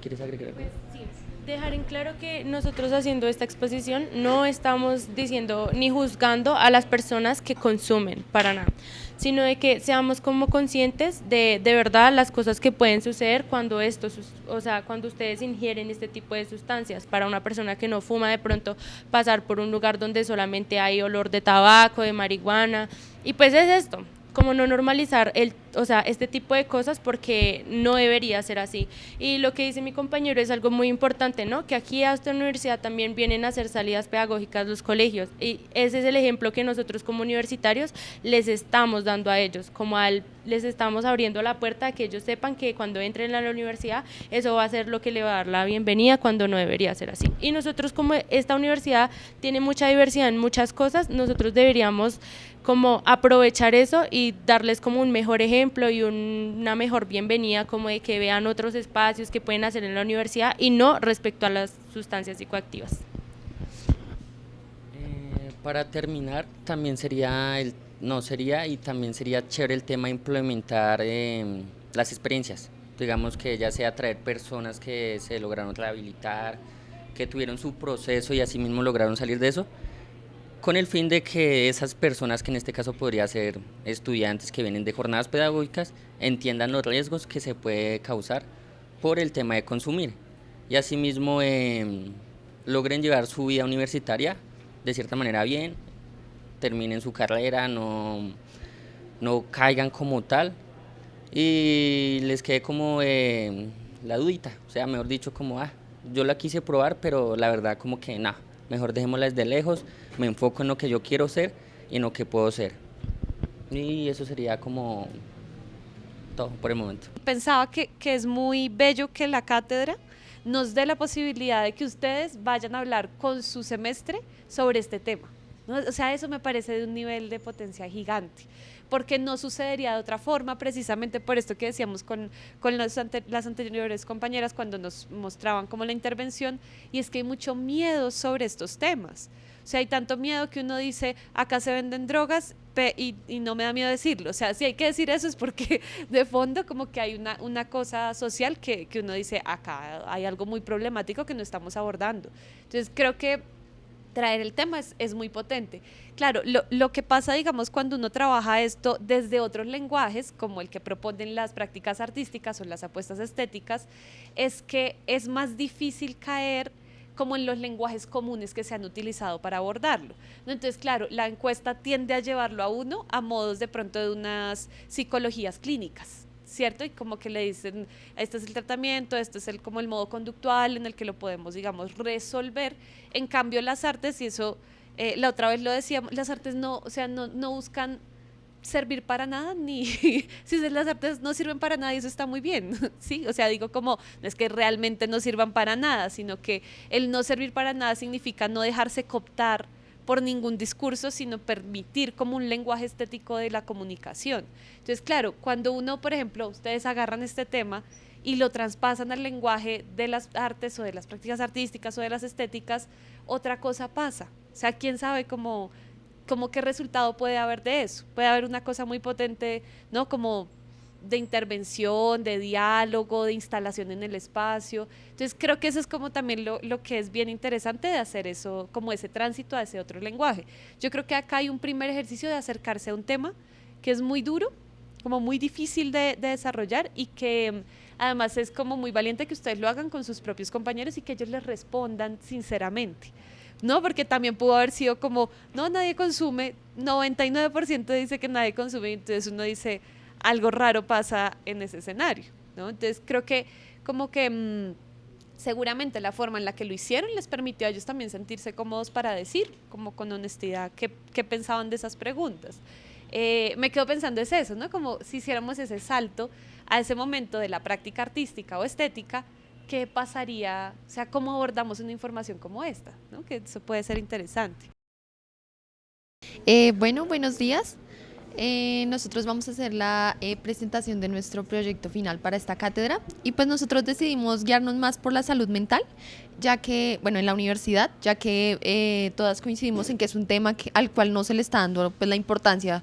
¿Quieres agregar algo? Pues sí, dejar en claro que nosotros haciendo esta exposición no estamos diciendo ni juzgando a las personas que consumen, para nada, sino de que seamos como conscientes de verdad las cosas que pueden suceder cuando cuando ustedes ingieren este tipo de sustancias. Para una persona que no fuma, de pronto pasar por un lugar donde solamente hay olor de tabaco, de marihuana, y pues es esto, como no normalizar este tipo de cosas, porque no debería ser así. Y lo que dice mi compañero es algo muy importante, ¿no? Que aquí a esta universidad también vienen a hacer salidas pedagógicas los colegios, y ese es el ejemplo que nosotros como universitarios les estamos dando a ellos, les estamos abriendo la puerta a que ellos sepan que cuando entren a la universidad eso va a ser lo que le va a dar la bienvenida, cuando no debería ser así. Y nosotros, como esta universidad tiene mucha diversidad en muchas cosas, nosotros deberíamos como aprovechar eso y darles como un mejor ejemplo y una mejor bienvenida, como de que vean otros espacios que pueden hacer en la universidad y no respecto a las sustancias psicoactivas. Para terminar, también sería chévere el tema de implementar las experiencias, digamos que ya sea traer personas que se lograron rehabilitar, que tuvieron su proceso y así mismo lograron salir de eso, con el fin de que esas personas, que en este caso podría ser estudiantes que vienen de jornadas pedagógicas, entiendan los riesgos que se puede causar por el tema de consumir y asimismo logren llevar su vida universitaria de cierta manera bien, terminen su carrera, no caigan como tal y les quede como la dudita, o sea, mejor dicho, como, yo la quise probar, pero la verdad como que nada, mejor dejémosla desde lejos, me enfoco en lo que yo quiero ser y en lo que puedo ser. Y eso sería como todo por el momento. Pensaba que es muy bello que la cátedra nos dé la posibilidad de que ustedes vayan a hablar con su semestre sobre este tema, ¿no? O sea, eso me parece de un nivel de potencia gigante, porque no sucedería de otra forma, precisamente por esto que decíamos con las anteriores compañeras cuando nos mostraban como la intervención, y es que hay mucho miedo sobre estos temas. O sea, hay tanto miedo que uno dice, acá se venden drogas y no me da miedo decirlo. O sea, si hay que decir eso es porque de fondo como que hay una cosa social que uno dice, acá hay algo muy problemático que no estamos abordando. Entonces creo que traer el tema es muy potente. Claro, lo que pasa, digamos, cuando uno trabaja esto desde otros lenguajes, como el que proponen las prácticas artísticas o las apuestas estéticas, es que es más difícil caer como en los lenguajes comunes que se han utilizado para abordarlo, ¿no? Entonces, claro, la encuesta tiende a llevarlo a uno a modos de pronto de unas psicologías clínicas, ¿cierto? Y como que le dicen, este es el tratamiento, este es como el modo conductual en el que lo podemos, digamos, resolver. En cambio, las artes, y eso la otra vez lo decíamos, las artes no buscan servir para nada, ni si las artes no sirven para nada y eso está muy bien, ¿sí? O sea, digo como, no es que realmente no sirvan para nada, sino que el no servir para nada significa no dejarse cooptar por ningún discurso, sino permitir como un lenguaje estético de la comunicación. Entonces, claro, cuando uno, por ejemplo, ustedes agarran este tema y lo traspasan al lenguaje de las artes o de las prácticas artísticas o de las estéticas, otra cosa pasa. O sea, quién sabe cómo qué resultado puede haber de eso. Puede haber una cosa muy potente, ¿no? Como de intervención, de diálogo, de instalación en el espacio. Entonces creo que eso es como también lo que es bien interesante de hacer eso, como ese tránsito a ese otro lenguaje. Yo creo que acá hay un primer ejercicio de acercarse a un tema que es muy duro, como muy difícil de desarrollar y que además es como muy valiente que ustedes lo hagan con sus propios compañeros y que ellos les respondan sinceramente. No, porque también pudo haber sido como, no, nadie consume, 99% dice que nadie consume, y entonces uno dice, algo raro pasa en ese escenario, ¿no? Entonces creo que como que seguramente la forma en la que lo hicieron les permitió a ellos también sentirse cómodos para decir, como con honestidad, qué pensaban de esas preguntas. Me quedo pensando es eso, ¿no? Como si hiciéramos ese salto a ese momento de la práctica artística o estética, ¿qué pasaría? O sea, ¿cómo abordamos una información como esta? ¿No? Que eso puede ser interesante. Bueno, buenos días. Nosotros vamos a hacer la presentación de nuestro proyecto final para esta cátedra y pues nosotros decidimos guiarnos más por la salud mental, ya que, bueno, en la universidad, ya que todas coincidimos en que es un tema al cual no se le está dando pues la importancia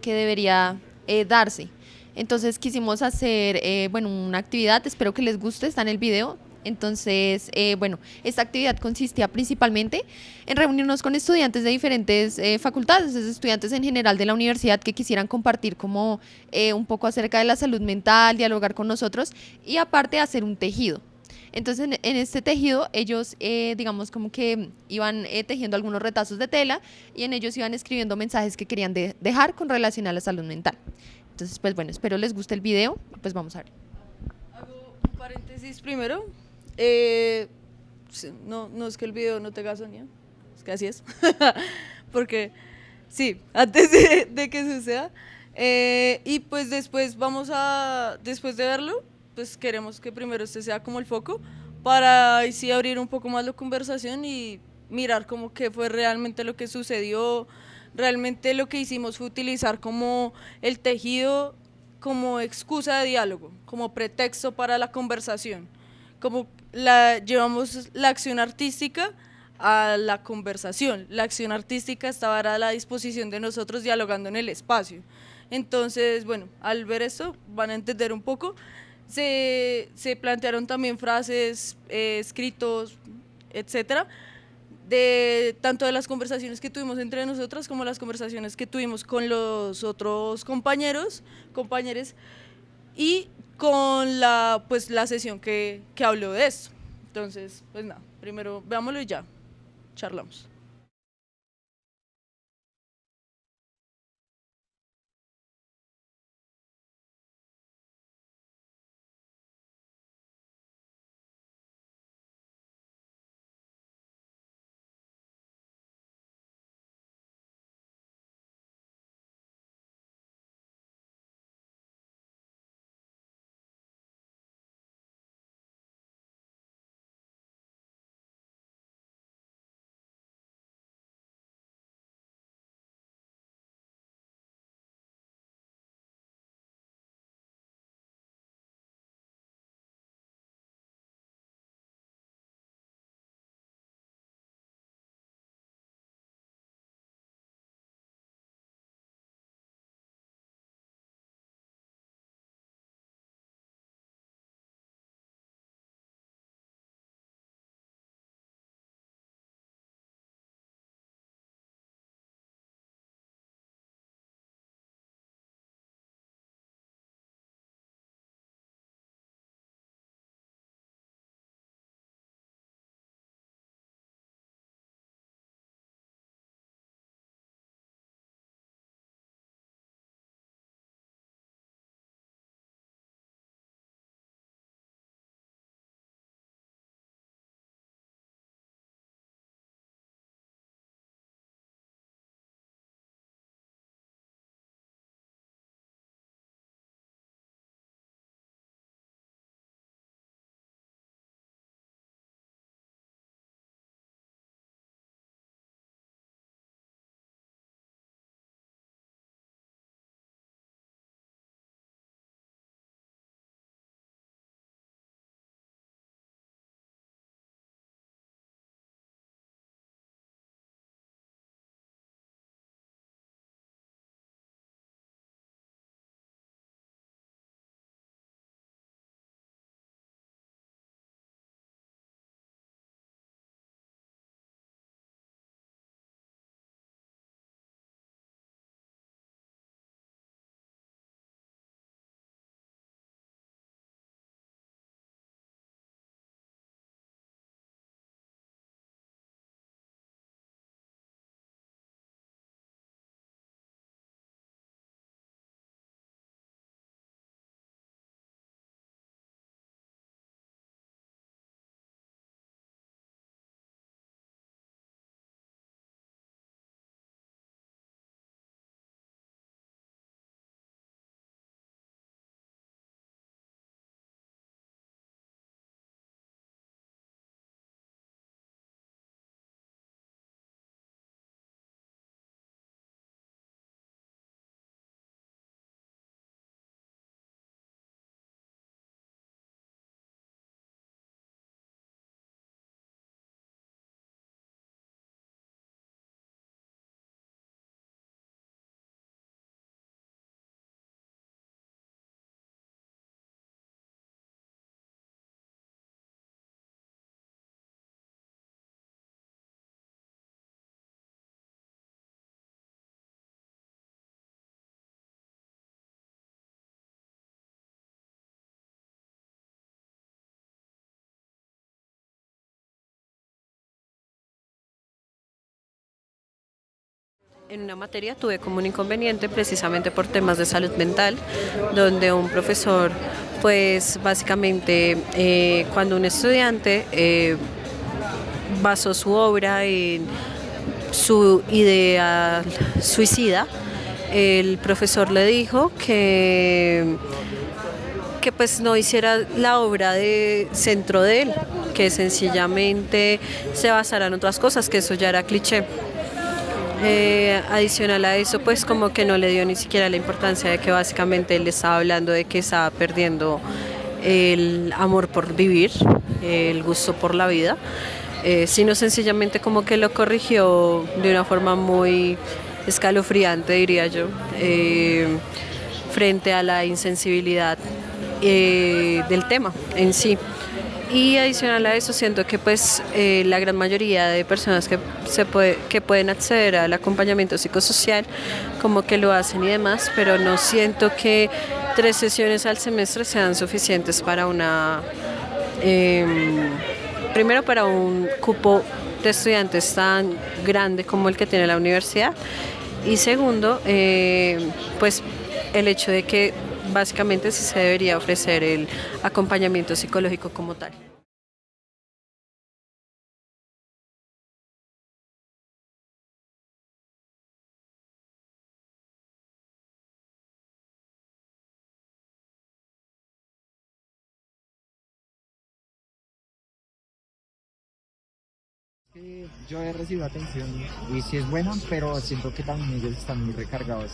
que debería darse. Entonces quisimos hacer, bueno, una actividad, espero que les guste, está en el video. Entonces, bueno, esta actividad consistía principalmente en reunirnos con estudiantes de diferentes facultades, estudiantes en general de la universidad que quisieran compartir como un poco acerca de la salud mental, dialogar con nosotros y aparte hacer un tejido. Entonces, en este tejido ellos, digamos, como que iban tejiendo algunos retazos de tela y en ellos iban escribiendo mensajes que querían dejar con relación a la salud mental. Entonces, pues bueno, espero les guste el video, pues vamos a ver. Hago un paréntesis primero. No es que el video no tenga sonido, es que así es. Porque, sí, antes de que suceda. Y pues después después de verlo, pues queremos que primero este sea como el foco para ahí sí abrir un poco más la conversación y mirar como qué fue realmente lo que sucedió. Realmente lo que hicimos fue utilizar como el tejido como excusa de diálogo, como pretexto para la conversación, como llevamos la acción artística a la conversación. La acción artística estaba a la disposición de nosotros dialogando en el espacio. Entonces, bueno, al ver esto van a entender un poco. Se plantearon también frases, escritos, etcétera, de tanto de las conversaciones que tuvimos entre nosotras como las conversaciones que tuvimos con los otros compañeros, compañeros, y con la sesión que habló de esto. Entonces, pues nada, primero veámoslo y ya charlamos. En una materia tuve como un inconveniente precisamente por temas de salud mental, donde un profesor, pues básicamente cuando un estudiante basó su obra en su idea suicida, el profesor le dijo que pues no hiciera la obra de centro de él, que sencillamente se basara en otras cosas, que eso ya era cliché. Adicional a eso, pues como que no le dio ni siquiera la importancia de que básicamente él estaba hablando de que estaba perdiendo el amor por vivir, el gusto por la vida, sino sencillamente como que lo corrigió de una forma muy escalofriante, diría yo, frente a la insensibilidad del tema en sí. Y adicional a eso, siento que pues la gran mayoría de personas que pueden acceder al acompañamiento psicosocial como que lo hacen y demás, pero no siento que 3 sesiones al semestre sean suficientes para primero para un cupo de estudiantes tan grande como el que tiene la universidad, y segundo, pues el hecho de que básicamente sí se debería ofrecer el acompañamiento psicológico como tal. Yo he recibido atención y sí es buena, pero siento que también ellos están muy recargados.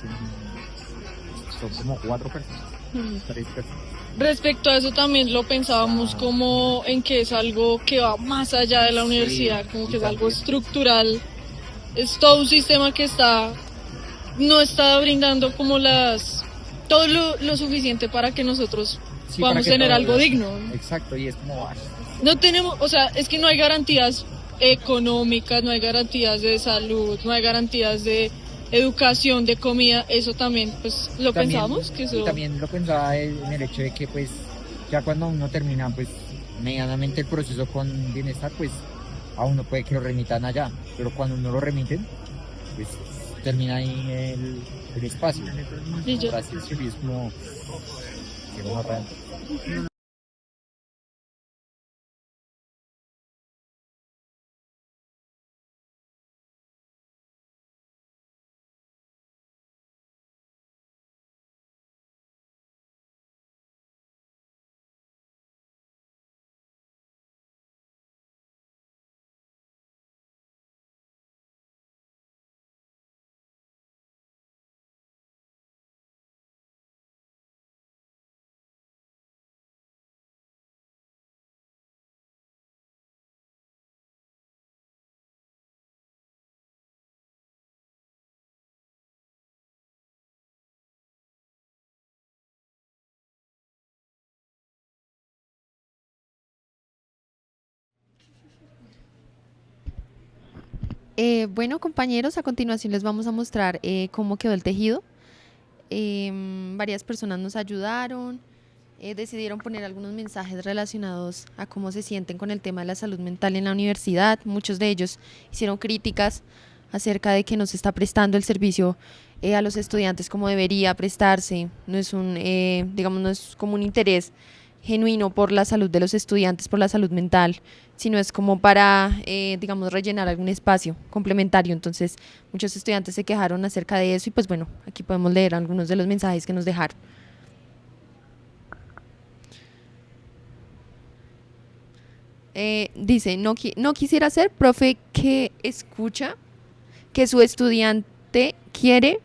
Son como 4 personas, 3 personas. Respecto a eso también lo pensábamos como en que es algo que va más allá de la universidad, como que es algo estructural. Es todo un sistema que no está brindando como todo lo suficiente para que nosotros podamos tener algo digno. Exacto, y es como... No tenemos, o sea, es que no hay garantías económicas, no hay garantías de salud, no hay garantías de educación, de comida. Eso también pues lo pensamos que eso... Y también lo pensaba en el hecho de que pues ya cuando uno termina pues medianamente el proceso con bienestar, pues a uno puede que lo remitan allá, pero cuando uno lo remiten pues termina ahí el espacio. Gracias, y es como que no real. Bueno, compañeros, a continuación les vamos a mostrar cómo quedó el tejido. Varias personas nos ayudaron, decidieron poner algunos mensajes relacionados a cómo se sienten con el tema de la salud mental en la universidad. Muchos de ellos hicieron críticas acerca de que no se está prestando el servicio a los estudiantes como debería prestarse. No es digamos, no es como un interés genuino por la salud de los estudiantes, por la salud mental, sino es como para, digamos, rellenar algún espacio complementario. Entonces, muchos estudiantes se quejaron acerca de eso y pues bueno, aquí podemos leer algunos de los mensajes que nos dejaron. Dice, no quisiera ser profe que escucha que su estudiante quiere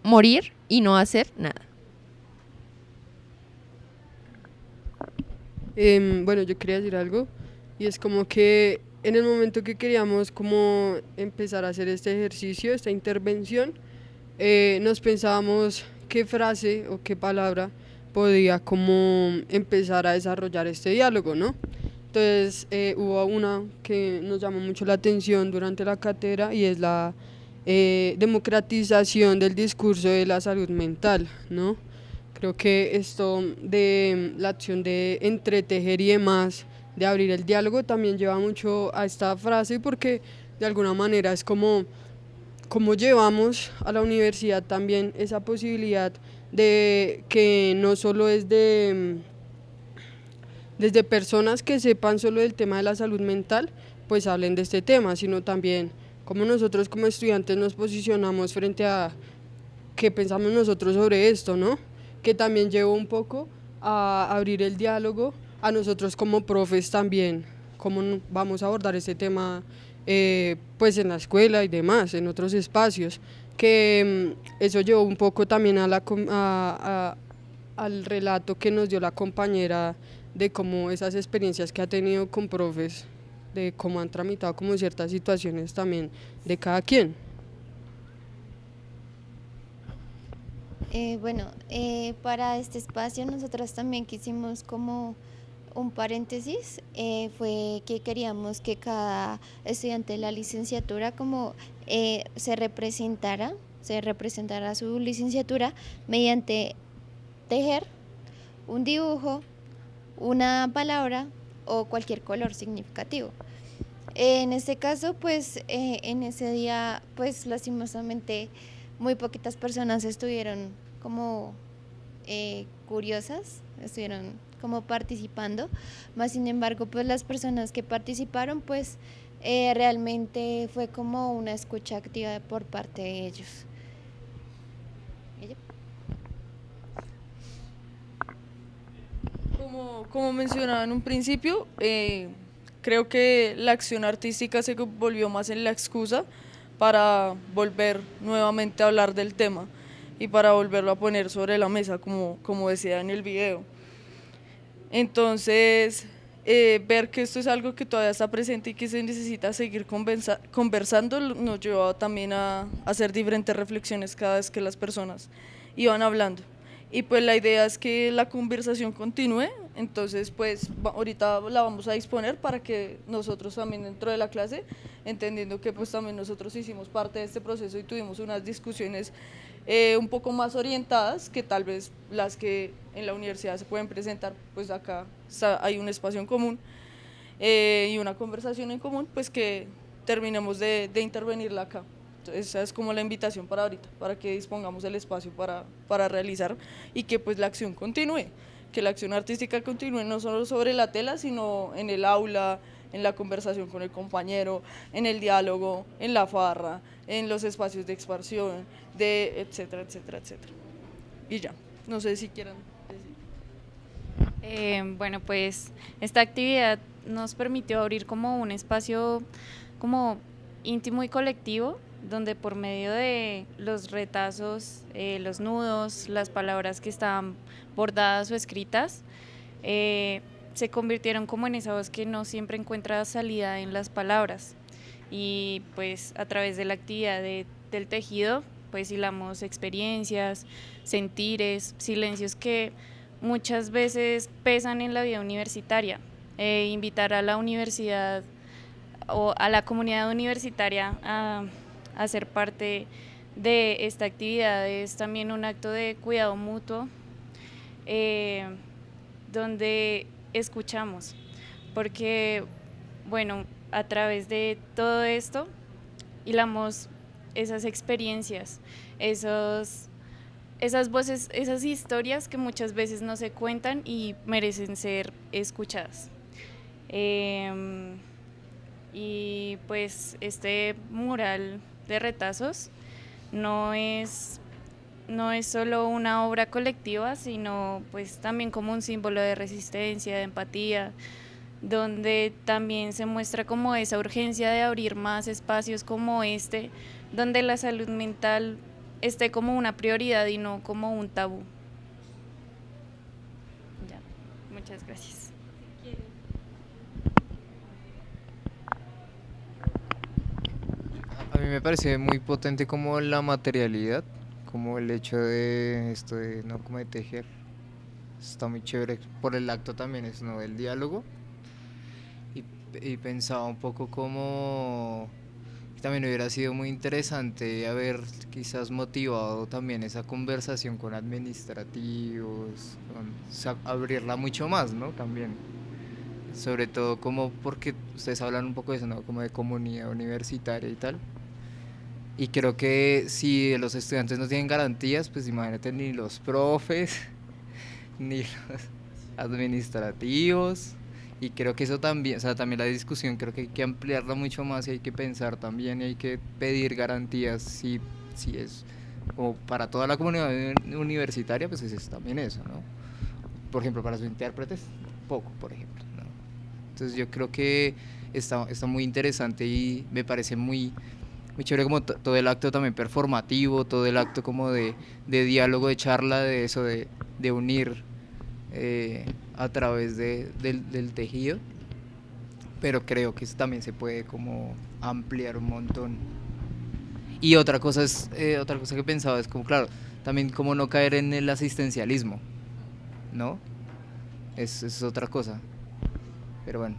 morir y no hacer nada. Bueno, yo quería decir algo, y es como que en el momento que queríamos como empezar a hacer este ejercicio, esta intervención, nos pensábamos qué frase o qué palabra podía como empezar a desarrollar este diálogo, ¿no? Entonces hubo una que nos llamó mucho la atención durante la cátedra, y es la democratización del discurso de la salud mental, ¿no? Creo que esto de la acción de entretejer y demás, de abrir el diálogo, también lleva mucho a esta frase, porque de alguna manera es como llevamos a la universidad también esa posibilidad de que no solo es desde personas que sepan solo del tema de la salud mental, pues hablen de este tema, sino también como nosotros como estudiantes nos posicionamos frente a qué pensamos nosotros sobre esto, ¿no? Que también llevó un poco a abrir el diálogo a nosotros como profes también, cómo vamos a abordar este tema pues en la escuela y demás, en otros espacios, que eso llevó un poco también al relato que nos dio la compañera de cómo esas experiencias que ha tenido con profes, de cómo han tramitado como ciertas situaciones también de cada quien. Bueno, para este espacio nosotros también quisimos como un paréntesis, fue que queríamos que cada estudiante de la licenciatura como se representara su licenciatura mediante tejer un dibujo, una palabra o cualquier color significativo. En este caso, pues en ese día, pues lastimosamente muy poquitas personas estuvieron como curiosas, estuvieron como participando, más sin embargo, pues las personas que participaron, pues realmente fue como una escucha activa por parte de ellos. Como mencionaba en un principio, creo que la acción artística se volvió más en la excusa para volver nuevamente a hablar del tema y para volverlo a poner sobre la mesa, como decía en el video. Entonces, ver que esto es algo que todavía está presente y que se necesita seguir conversando nos llevó también a hacer diferentes reflexiones cada vez que las personas iban hablando. Y pues la idea es que la conversación continúe, entonces pues ahorita la vamos a disponer para que nosotros también dentro de la clase, entendiendo que pues también nosotros hicimos parte de este proceso y tuvimos unas discusiones un poco más orientadas que tal vez las que en la universidad se pueden presentar, pues acá hay un espacio en común y una conversación en común, pues que terminemos de intervenirla acá. Entonces, esa es como la invitación para ahorita, para que dispongamos el espacio para realizar y que pues la acción continúe, que la acción artística continúe no solo sobre la tela, sino en el aula, en la conversación con el compañero, en el diálogo, en la farra, en los espacios de expansión, etcétera, etcétera, etcétera. Y ya, no sé si quieran decir. Bueno, pues esta actividad nos permitió abrir como un espacio como íntimo y colectivo, donde por medio de los retazos, los nudos, las palabras que estaban bordadas o escritas, se convirtieron como en esa voz que no siempre encuentra salida en las palabras. Y pues a través de la actividad del tejido, pues hilamos experiencias, sentires, silencios que muchas veces pesan en la vida universitaria. Invitar a la universidad o a la comunidad universitaria a ser parte de esta actividad es también un acto de cuidado mutuo, donde escuchamos, porque bueno, a través de todo esto hilamos esas experiencias, esas voces, esas historias que muchas veces no se cuentan y merecen ser escuchadas. Y pues este mural de retazos no es solo una obra colectiva, sino pues también como un símbolo de resistencia, de empatía, donde también se muestra como esa urgencia de abrir más espacios como este, donde la salud mental esté como una prioridad y no como un tabú. Ya, muchas gracias. A mí me parece muy potente como la materialidad, como el hecho de esto de, no, como de tejer. Está muy chévere por el acto también, es no del diálogo. Y pensaba un poco como también hubiera sido muy interesante haber quizás motivado también esa conversación con administrativos, abrirla mucho más, ¿no? También, sobre todo como porque ustedes hablan un poco de eso, ¿no? Como de comunidad universitaria y tal. Y creo que si los estudiantes no tienen garantías, pues imagínate ni los profes, ni los administrativos. Y creo que eso también, o sea, también la discusión creo que hay que ampliarla mucho más y hay que pensar también y hay que pedir garantías si es como para toda la comunidad universitaria, pues es también eso, ¿no? Por ejemplo, para sus intérpretes, poco, por ejemplo, ¿no? Entonces yo creo que está muy interesante y me parece muy chévere como todo el acto también performativo, todo el acto como de diálogo, de charla, de eso, de unir a través del tejido, pero creo que eso también se puede como ampliar un montón. Y otra cosa que pensaba es como, claro, también como no caer en el asistencialismo, ¿no? Es otra cosa, Pero bueno.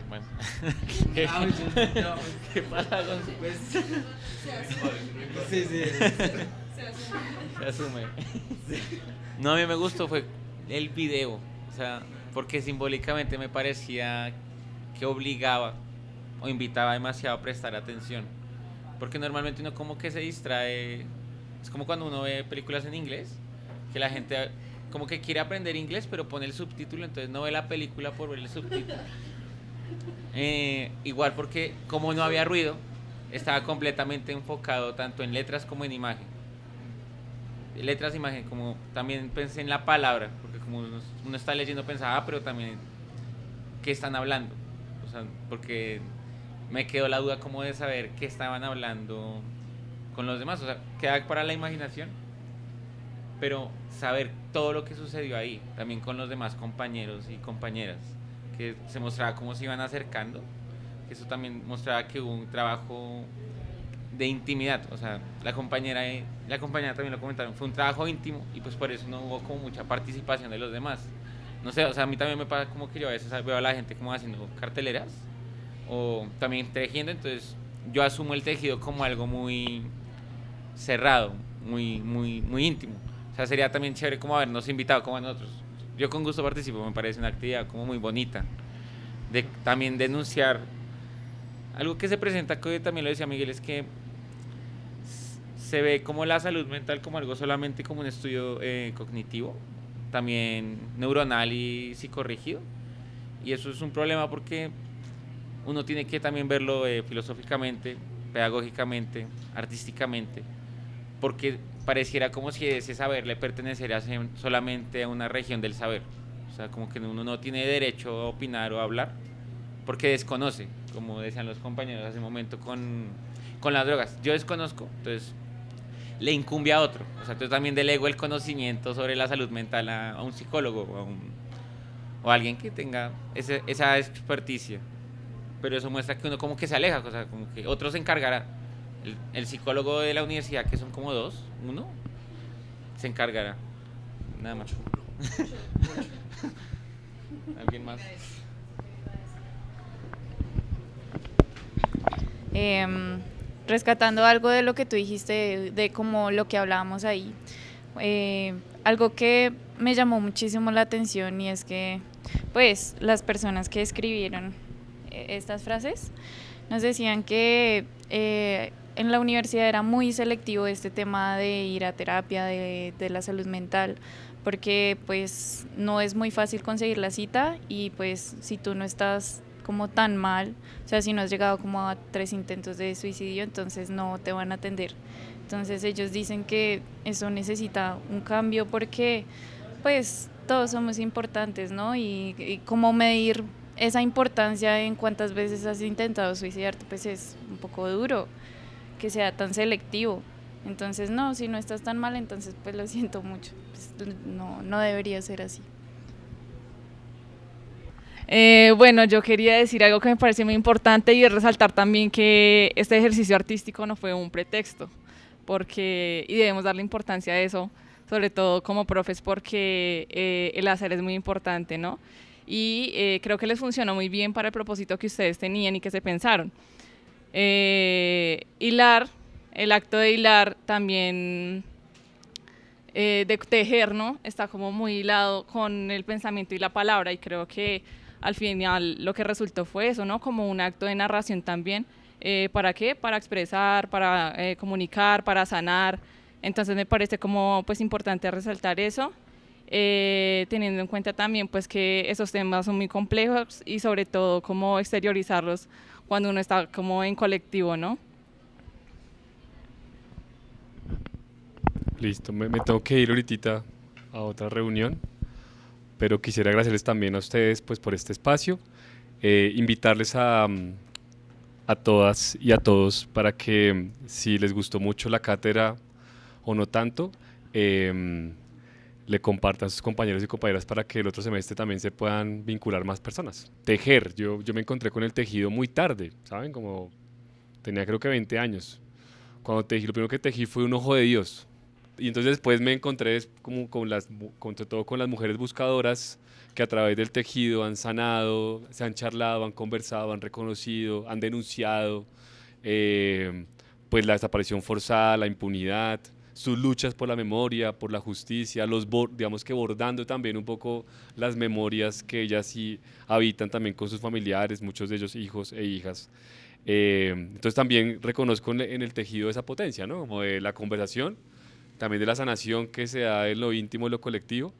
Bueno. ¿Qué pasa con su pues? Sí. Se asume. No, a mí me gustó fue el video, o sea, porque simbólicamente me parecía que obligaba o invitaba demasiado a prestar atención, porque normalmente uno como que se distrae, es como cuando uno ve películas en inglés, que la gente como que quiere aprender inglés pero pone el subtítulo, entonces no ve la película por ver el subtítulo. Igual porque como no había ruido, estaba completamente enfocado tanto en letras como en imagen. Letras, imagen, como también pensé en la palabra, porque como uno está leyendo pensaba, pero también qué están hablando, o sea, porque me quedó la duda como de saber qué estaban hablando con los demás, o sea, queda para la imaginación, pero saber todo lo que sucedió ahí, también con los demás compañeros y compañeras, que se mostraba cómo se iban acercando, que eso también mostraba que hubo un trabajo de intimidad, o sea, la compañera también lo comentaron, fue un trabajo íntimo y pues por eso no hubo como mucha participación de los demás. No sé, o sea, a mí también me pasa como que yo a veces veo a la gente como haciendo carteleras o también tejiendo, entonces yo asumo el tejido como algo muy cerrado, muy íntimo. O sea, sería también chévere como habernos invitado como a nosotros. Yo con gusto participo, me parece una actividad como muy bonita. De también denunciar algo que se presenta, que también lo decía Miguel, es que se ve como la salud mental como algo solamente como un estudio cognitivo, también neuronal y psicorrígido. Y eso es un problema porque uno tiene que también verlo filosóficamente, pedagógicamente, artísticamente, porque pareciera como si ese saber le perteneciera solamente a una región del saber. O sea, como que uno no tiene derecho a opinar o a hablar porque desconoce, como decían los compañeros hace un momento con las drogas. Yo desconozco, entonces le incumbe a otro. O sea, entonces también delego el conocimiento sobre la salud mental a un psicólogo o a alguien que tenga esa experticia. Pero eso muestra que uno como que se aleja, o sea, como que otro se encargará. El psicólogo de la universidad, que son como uno, se encargará. Nada más. ¿Alguien más? Rescatando algo de lo que tú dijiste, de como lo que hablábamos ahí, algo que me llamó muchísimo la atención y es que pues las personas que escribieron estas frases nos decían que en la universidad era muy selectivo este tema de ir a terapia, de la salud mental, porque pues no es muy fácil conseguir la cita y pues si tú no estás como tan mal, o sea, si no has llegado como a 3 intentos de suicidio, entonces no te van a atender. Entonces ellos dicen que eso necesita un cambio porque pues todos somos importantes, ¿no? Y cómo medir esa importancia en cuántas veces has intentado suicidarte, pues es un poco duro que sea tan selectivo. Entonces no, si no estás tan mal, entonces pues lo siento mucho, pues, no debería ser así. Bueno, yo quería decir algo que me parece muy importante y es resaltar también que este ejercicio artístico no fue un pretexto, y debemos darle importancia a eso, sobre todo como profes, porque el hacer es muy importante, ¿no? Y creo que les funcionó muy bien para el propósito que ustedes tenían y que se pensaron. Hilar, el acto de hilar también, de tejer, ¿no? Está como muy hilado con el pensamiento y la palabra, y creo que al final lo que resultó fue eso, ¿no? Como un acto de narración también. ¿Para qué? Para expresar, para comunicar, para sanar. Entonces me parece como pues importante resaltar eso, teniendo en cuenta también pues que esos temas son muy complejos y sobre todo cómo exteriorizarlos cuando uno está como en colectivo, ¿no? Listo, me tengo que ir ahorita a otra reunión, pero quisiera agradecerles también a ustedes pues por este espacio, invitarles a todas y a todos para que si les gustó mucho la cátedra o no tanto, le compartan a sus compañeros y compañeras para que el otro semestre también se puedan vincular más personas. Tejer, yo me encontré con el tejido muy tarde, ¿saben? Como tenía creo que 20 años. Cuando tejí, lo primero que tejí fue un ojo de Dios. Y entonces después me encontré como sobre todo con las mujeres buscadoras que a través del tejido han sanado, se han charlado, han conversado, han reconocido, han denunciado pues la desaparición forzada, la impunidad, sus luchas por la memoria, por la justicia, digamos que bordando también un poco las memorias que ellas sí habitan también con sus familiares, muchos de ellos hijos e hijas. Entonces también reconozco en el tejido esa potencia, ¿no? Como de la conversación, también de la sanación que se da en lo íntimo y lo colectivo,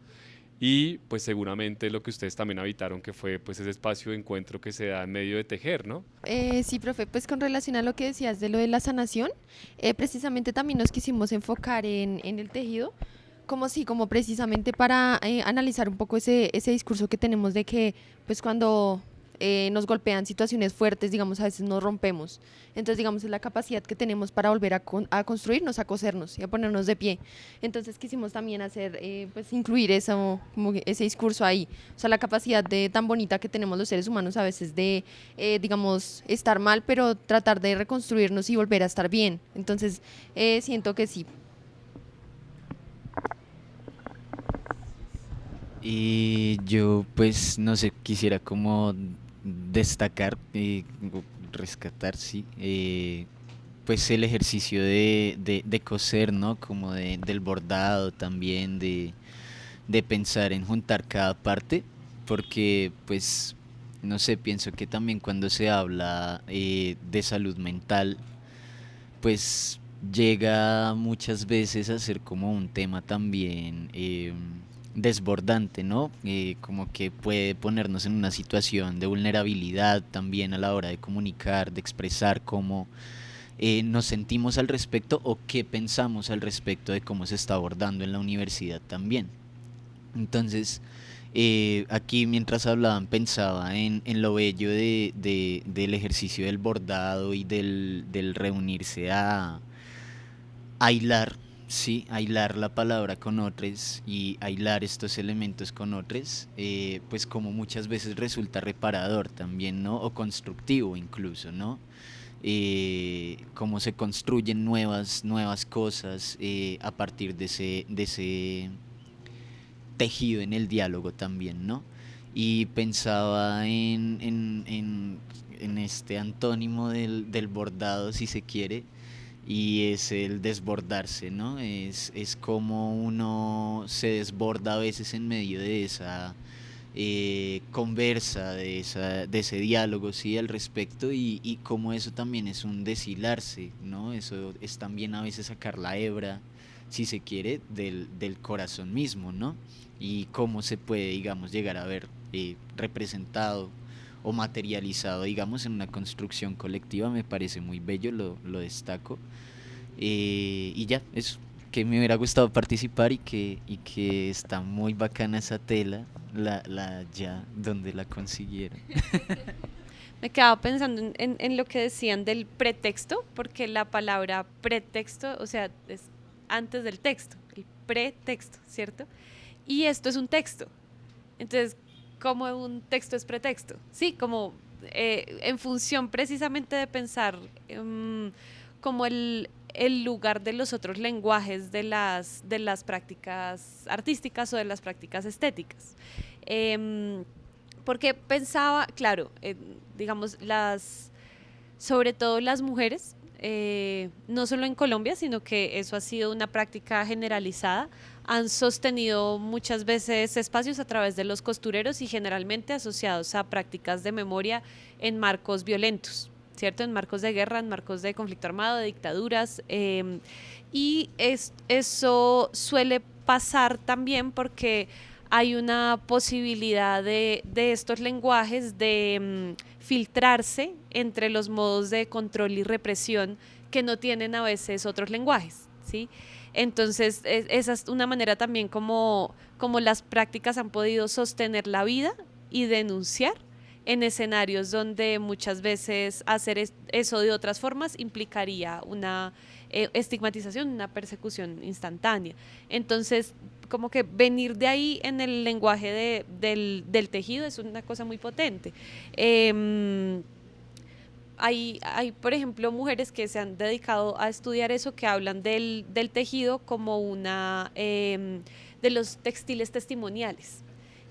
y pues seguramente lo que ustedes también habitaron, que fue pues ese espacio de encuentro que se da en medio de tejer, ¿no? Sí, profe, pues con relación a lo que decías de lo de la sanación, precisamente también nos quisimos enfocar en el tejido, como precisamente para analizar un poco ese discurso que tenemos de que pues cuando nos golpean situaciones fuertes, digamos, a veces nos rompemos. Entonces, digamos, es la capacidad que tenemos para volver a construirnos, a cosernos y a ponernos de pie. Entonces, quisimos también hacer, pues, incluir eso, como ese discurso ahí. O sea, la capacidad tan bonita que tenemos los seres humanos a veces de, digamos, estar mal, pero tratar de reconstruirnos y volver a estar bien. Entonces, siento que sí. Y yo, pues, no sé, quisiera como destacar, rescatar, sí, pues el ejercicio de coser, ¿no? Como del bordado también, de pensar en juntar cada parte, porque, pues, no sé, pienso que también cuando se habla de salud mental, pues llega muchas veces a ser como un tema también desbordante, ¿no? Como que puede ponernos en una situación de vulnerabilidad también a la hora de comunicar, de expresar cómo nos sentimos al respecto o qué pensamos al respecto de cómo se está abordando en la universidad también. Entonces, aquí mientras hablaban pensaba en lo bello del ejercicio del bordado y del reunirse a hilar, sí, a hilar la palabra con otros y a hilar estos elementos con otros, pues como muchas veces resulta reparador también, ¿no? O constructivo incluso, ¿no? Cómo se construyen nuevas cosas a partir de ese tejido en el diálogo también, ¿no? Y pensaba en este antónimo del bordado, si se quiere, y es el desbordarse, ¿no? Es como uno se desborda a veces en medio de esa conversa, de ese diálogo, sí, al respecto, y como eso también es un deshilarse, ¿no? Eso es también a veces sacar la hebra, si se quiere, del corazón mismo, ¿no? Y cómo se puede, digamos, llegar a ver representado o materializado, digamos, en una construcción colectiva. Me parece muy bello, lo destaco. Y ya, eso, que me hubiera gustado participar y que está muy bacana esa tela, ya donde la consiguieron. Me quedaba pensando en lo que decían del pretexto, porque la palabra pretexto, o sea, es antes del texto, el pretexto, ¿cierto? Y esto es un texto. Entonces, ¿cómo un texto es pretexto? Sí, como en función precisamente de pensar como el lugar de los otros lenguajes de las prácticas artísticas o de las prácticas estéticas. Porque pensaba, claro, digamos, sobre todo las mujeres, no solo en Colombia, sino que eso ha sido una práctica generalizada, han sostenido muchas veces espacios a través de los costureros y generalmente asociados a prácticas de memoria en marcos violentos, ¿cierto? En marcos de guerra, en marcos de conflicto armado, de dictaduras, y eso suele pasar también porque hay una posibilidad de estos lenguajes de filtrarse entre los modos de control y represión que no tienen a veces otros lenguajes, ¿sí? Entonces, esa es una manera también como las prácticas han podido sostener la vida y denunciar en escenarios donde muchas veces hacer eso de otras formas implicaría una estigmatización, una persecución instantánea. Entonces, como que venir de ahí en el lenguaje del tejido es una cosa muy potente. hay, por ejemplo, mujeres que se han dedicado a estudiar eso, que hablan del tejido como de los textiles testimoniales.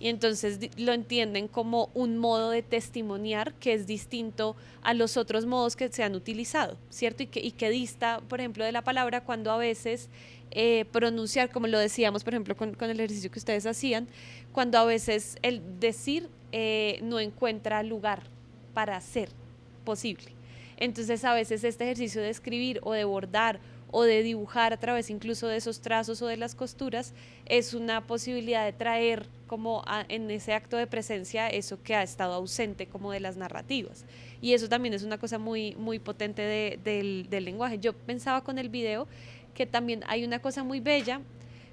Y entonces lo entienden como un modo de testimoniar que es distinto a los otros modos que se han utilizado, ¿cierto? Y que dista, por ejemplo, de la palabra cuando a veces pronunciar, como lo decíamos, por ejemplo, con el ejercicio que ustedes hacían, cuando a veces el decir no encuentra lugar para ser posible. Entonces a veces este ejercicio de escribir o de bordar o de dibujar a través incluso de esos trazos o de las costuras es una posibilidad de traer como en ese acto de presencia eso que ha estado ausente como de las narrativas, y eso también es una cosa muy, muy potente del lenguaje. Yo pensaba con el video que también hay una cosa muy bella,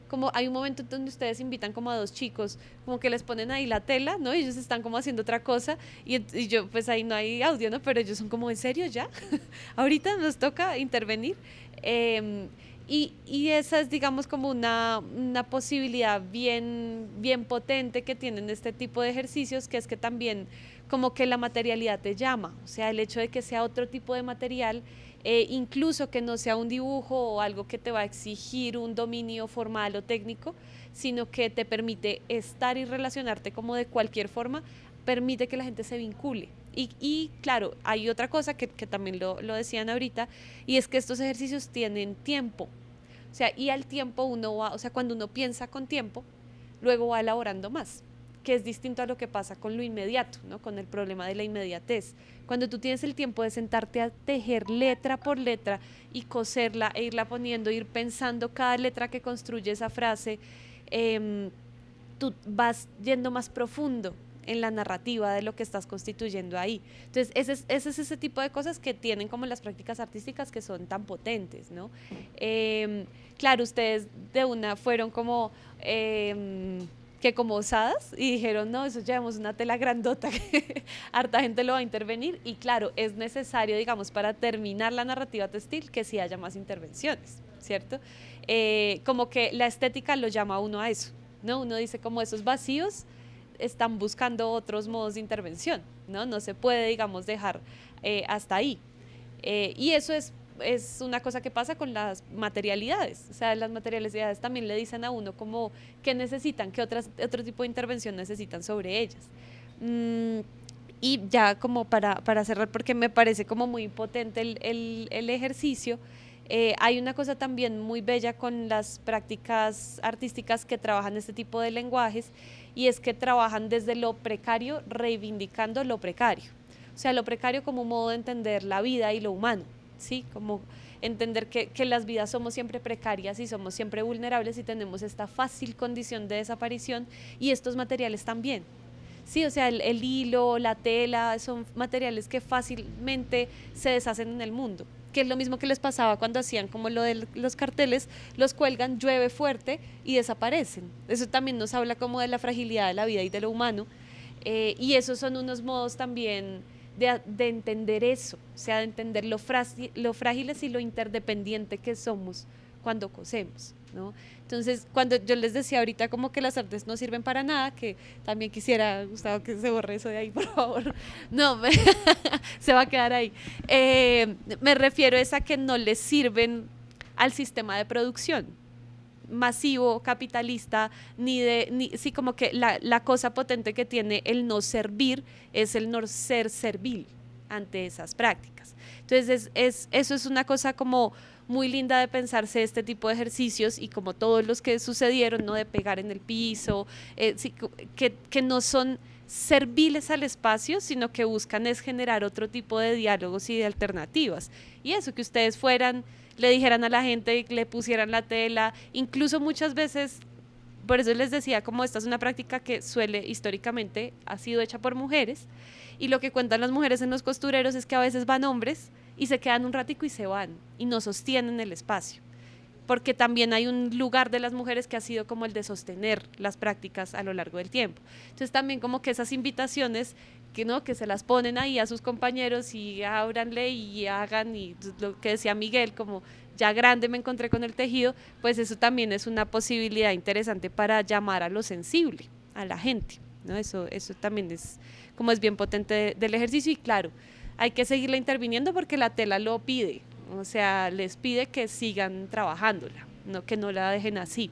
como hay un momento donde ustedes invitan como a dos chicos, como que les ponen ahí la tela, ¿no? Y ellos están como haciendo otra cosa y yo, pues ahí no hay audio, ¿no? Pero ellos son como, ¿en serio ya? Ahorita nos toca intervenir. Y esa es, digamos, como una posibilidad bien, bien potente que tienen este tipo de ejercicios, que es que también como que la materialidad te llama, o sea, el hecho de que sea otro tipo de material, incluso que no sea un dibujo o algo que te va a exigir un dominio formal o técnico, sino que te permite estar y relacionarte como de cualquier forma, permite que la gente se vincule. Y claro, hay otra cosa que también lo decían ahorita, y es que estos ejercicios tienen tiempo. O sea, y al tiempo uno va, o sea, cuando uno piensa con tiempo, luego va elaborando más, que es distinto a lo que pasa con lo inmediato, ¿no? Con el problema de la inmediatez. Cuando tú tienes el tiempo de sentarte a tejer letra por letra y coserla e irla poniendo, ir pensando cada letra que construye esa frase, tú vas yendo más profundo en la narrativa de lo que estás constituyendo ahí. Entonces, ese es ese tipo de cosas que tienen como las prácticas artísticas que son tan potentes, ¿no? Claro, ustedes de una fueron como que como osadas y dijeron, no, eso llevamos una tela grandota que harta gente lo va a intervenir, y claro, es necesario, digamos, para terminar la narrativa textil que sí haya más intervenciones, ¿cierto? Como que la estética lo llama a uno a eso, ¿no? Uno dice como esos vacíos están buscando otros modos de intervención, ¿no? No se puede, digamos, dejar hasta ahí. Y eso es una cosa que pasa con las materialidades. O sea, las materialidades también le dicen a uno como qué necesitan, qué otro tipo de intervención necesitan sobre ellas. Y ya como para cerrar, porque me parece como muy potente el ejercicio, hay una cosa también muy bella con las prácticas artísticas que trabajan este tipo de lenguajes, y es que trabajan desde lo precario, reivindicando lo precario. O sea, lo precario como un modo de entender la vida y lo humano, ¿sí? Como entender que las vidas somos siempre precarias y somos siempre vulnerables y tenemos esta fácil condición de desaparición, y estos materiales también. Sí, o sea, el hilo, la tela, son materiales que fácilmente se deshacen en el mundo, que es lo mismo que les pasaba cuando hacían como lo de los carteles, los cuelgan, llueve fuerte y desaparecen. Eso también nos habla como de la fragilidad de la vida y de lo humano, y esos son unos modos también de entender eso, o sea, de entender lo frágiles y lo interdependiente que somos cuando cosemos, ¿no? Entonces, cuando yo les decía ahorita como que las artes no sirven para nada, que también quisiera, Gustavo, que se borre eso de ahí, por favor. No, se va a quedar ahí. Me refiero a que no les sirven al sistema de producción masivo, capitalista, sí, como que la cosa potente que tiene el no servir es el no ser servil ante esas prácticas. Entonces, eso es una cosa como muy linda de pensarse este tipo de ejercicios, y como todos los que sucedieron, ¿no? De pegar en el piso, sí, que no son serviles al espacio, sino que buscan es generar otro tipo de diálogos y de alternativas. Y eso, que ustedes fueran, le dijeran a la gente, le pusieran la tela, incluso muchas veces, por eso les decía, como esta es una práctica que históricamente ha sido hecha por mujeres, y lo que cuentan las mujeres en los costureros es que a veces van hombres y se quedan un ratico y se van, y no sostienen el espacio, porque también hay un lugar de las mujeres que ha sido como el de sostener las prácticas a lo largo del tiempo. Entonces también como que esas invitaciones que se las ponen ahí a sus compañeros y ábranle y hagan, y lo que decía Miguel, como ya grande me encontré con el tejido, pues eso también es una posibilidad interesante para llamar a lo sensible, a la gente, ¿no? Eso también es bien potente del ejercicio. Y claro, hay que seguirla interviniendo porque la tela lo pide, o sea, les pide que sigan trabajándola, no, que no la dejen así,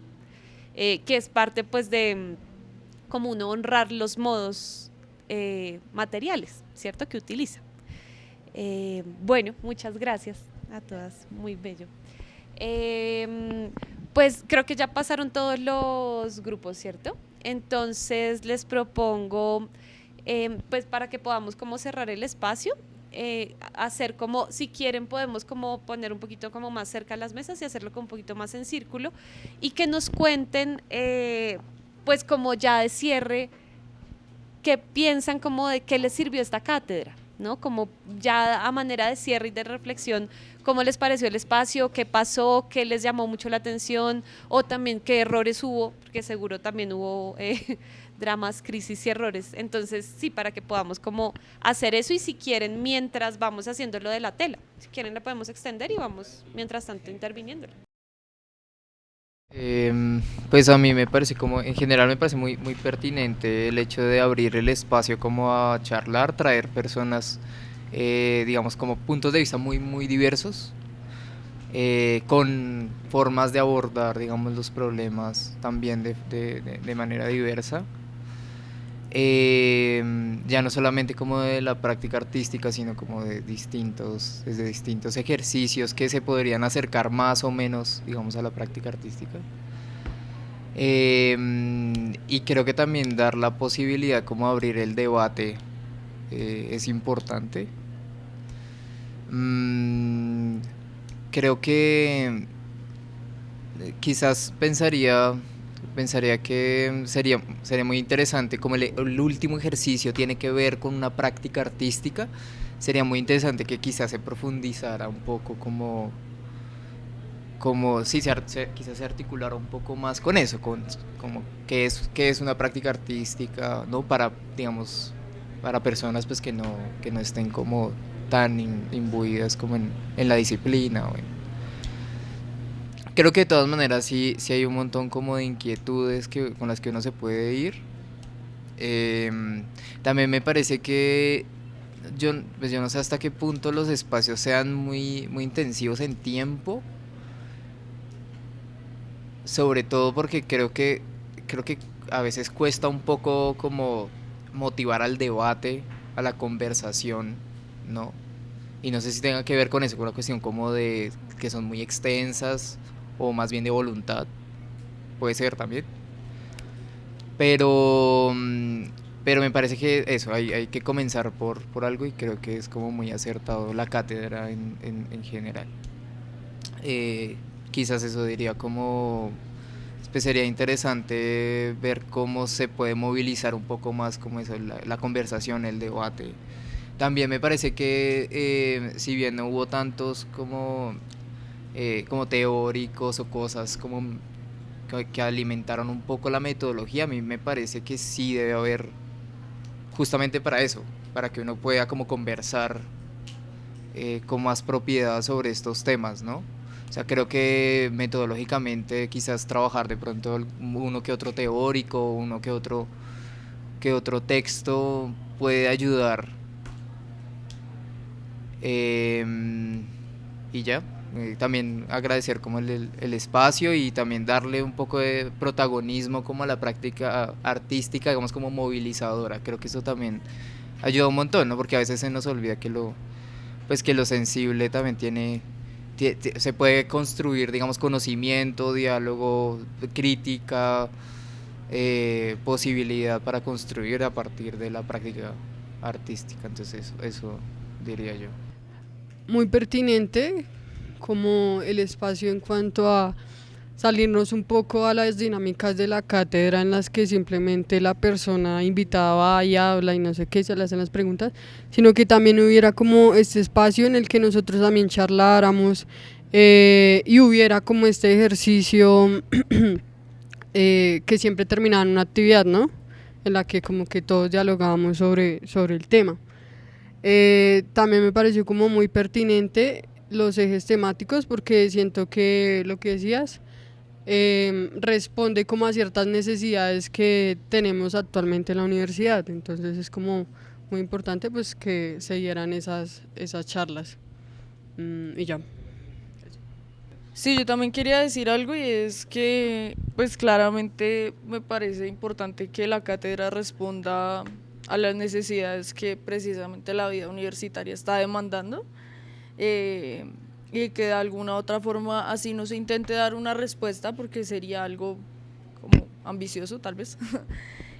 que es parte pues de como uno honrar los modos materiales, ¿cierto?, que utiliza. Bueno, muchas gracias a todas, muy bello. Pues creo que ya pasaron todos los grupos, ¿cierto? Entonces les propongo, pues para que podamos como cerrar el espacio, hacer como, si quieren podemos como poner un poquito como más cerca las mesas y hacerlo como un poquito más en círculo y que nos cuenten, pues como ya de cierre, qué piensan como de qué les sirvió esta cátedra, ¿no? Como ya a manera de cierre y de reflexión, ¿cómo les pareció el espacio? ¿Qué pasó? ¿Qué les llamó mucho la atención? O también qué errores hubo, porque seguro también hubo dramas, crisis y errores. Entonces, sí, para que podamos como hacer eso y si quieren, mientras vamos haciendo lo de la tela, si quieren la podemos extender y vamos mientras tanto interviniendo. Pues a mí me parece como, en general me parece muy, muy pertinente el hecho de abrir el espacio como a charlar, traer personas, digamos, como puntos de vista muy, muy diversos, con formas de abordar, digamos, los problemas también de manera diversa. Ya no solamente como de la práctica artística, sino como desde distintos ejercicios que se podrían acercar más o menos, digamos, a la práctica artística. Y creo que también dar la posibilidad como abrir el debate es importante. Creo que quizás pensaría que sería muy interesante, como el último ejercicio tiene que ver con una práctica artística, sería muy interesante que quizás se profundizara un poco como sí, quizás se articulara un poco más con eso, como qué es una práctica artística, ¿no? Para, digamos, para personas pues que no estén como tan imbuidas como en la disciplina. Creo que de todas maneras sí hay un montón como de inquietudes con las que uno se puede ir. También me parece que yo no sé hasta qué punto los espacios sean muy, muy intensivos en tiempo, sobre todo porque creo que a veces cuesta un poco como motivar al debate, a la conversación, ¿no? Y no sé si tenga que ver con eso, con una cuestión como de que son muy extensas o más bien de voluntad, puede ser también, pero me parece que eso, hay que comenzar por algo y creo que es como muy acertado la cátedra en general. Quizás eso diría como, pues sería interesante ver cómo se puede movilizar un poco más como eso, la conversación, el debate. También me parece que si bien no hubo tantos como teóricos o cosas como que alimentaron un poco la metodología, a mí me parece que sí debe haber justamente para eso, para que uno pueda como conversar con más propiedad sobre estos temas, ¿no? O sea, creo que metodológicamente quizás trabajar de pronto uno que otro teórico, uno que otro texto puede ayudar. Y ya. También agradecer como el espacio y también darle un poco de protagonismo como a la práctica artística, digamos como movilizadora. Creo que eso también ayuda un montón, ¿no? Porque a veces se nos olvida que lo sensible también se puede construir, digamos, conocimiento, diálogo, crítica, posibilidad para construir a partir de la práctica artística. Entonces eso diría yo. Muy pertinente como el espacio en cuanto a salirnos un poco a las dinámicas de la cátedra en las que simplemente la persona invitada va y habla y no sé qué, se le hacen las preguntas, sino que también hubiera como este espacio en el que nosotros también charláramos y hubiera como este ejercicio que siempre terminaba en una actividad, ¿no? En la que como que todos dialogábamos sobre el tema. También me pareció como muy pertinente los ejes temáticos porque siento que lo que decías responde como a ciertas necesidades que tenemos actualmente en la universidad, entonces es como muy importante pues que se dieran esas charlas. Y ya. Sí, yo también quería decir algo y es que pues claramente me parece importante que la cátedra responda a las necesidades que precisamente la vida universitaria está demandando, y que de alguna otra forma así no se intente dar una respuesta porque sería algo como ambicioso tal vez,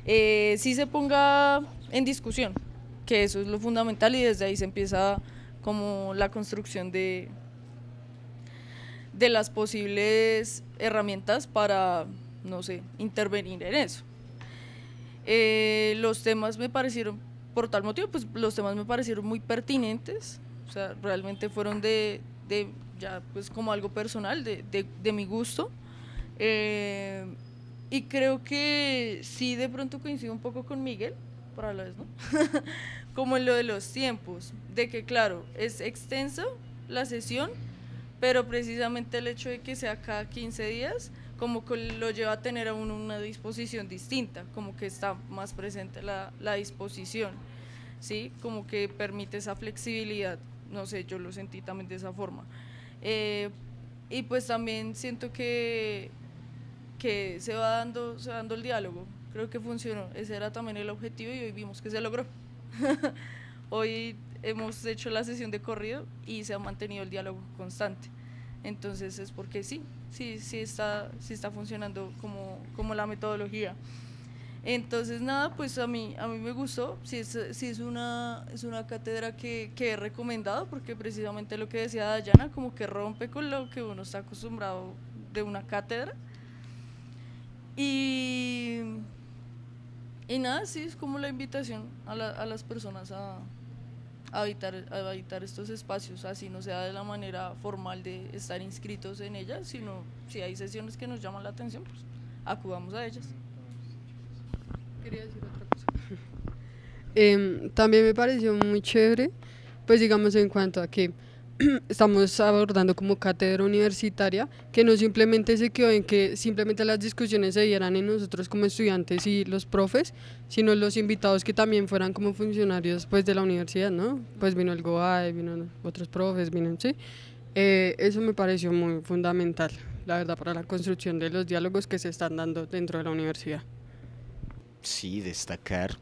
sí se ponga en discusión, que eso es lo fundamental y desde ahí se empieza como la construcción de las posibles herramientas para, no sé, intervenir en eso. Los temas me parecieron, por tal motivo, pues los temas me parecieron muy pertinentes, o sea, realmente fueron de ya pues como algo personal, de mi gusto, y creo que sí de pronto coincido un poco con Miguel, por a la vez, ¿no? Como en lo de los tiempos, de que claro, es extenso la sesión, pero precisamente el hecho de que sea cada 15 días, como que lo lleva a tener a uno una disposición distinta, como que está más presente la disposición, ¿sí? Como que permite esa flexibilidad, no sé, yo lo sentí también de esa forma. Y pues también siento que se va dando el diálogo, creo que funcionó, ese era también el objetivo y hoy vimos que se logró. Hoy hemos hecho la sesión de corrido y se ha mantenido el diálogo constante, entonces es porque sí está funcionando como la metodología. Entonces nada, pues a mí me gustó, sí es una cátedra que he recomendado porque precisamente lo que decía Dayana, como que rompe con lo que uno está acostumbrado de una cátedra. Y nada, sí, es como la invitación a las personas a habitar estos espacios, así no sea de la manera formal de estar inscritos en ellas, sino si hay sesiones que nos llaman la atención, pues acudamos a ellas. Quería decir otra cosa. También me pareció muy chévere, pues digamos en cuanto a que estamos abordando como cátedra universitaria, que no simplemente se quedó en que simplemente las discusiones se dieran en nosotros como estudiantes y los profes, sino los invitados que también fueran como funcionarios pues de la universidad, ¿no? Pues vino el GOAE, vino otros profes, sí. Eso me pareció muy fundamental, la verdad, para la construcción de los diálogos que se están dando dentro de la universidad. Sí, destacar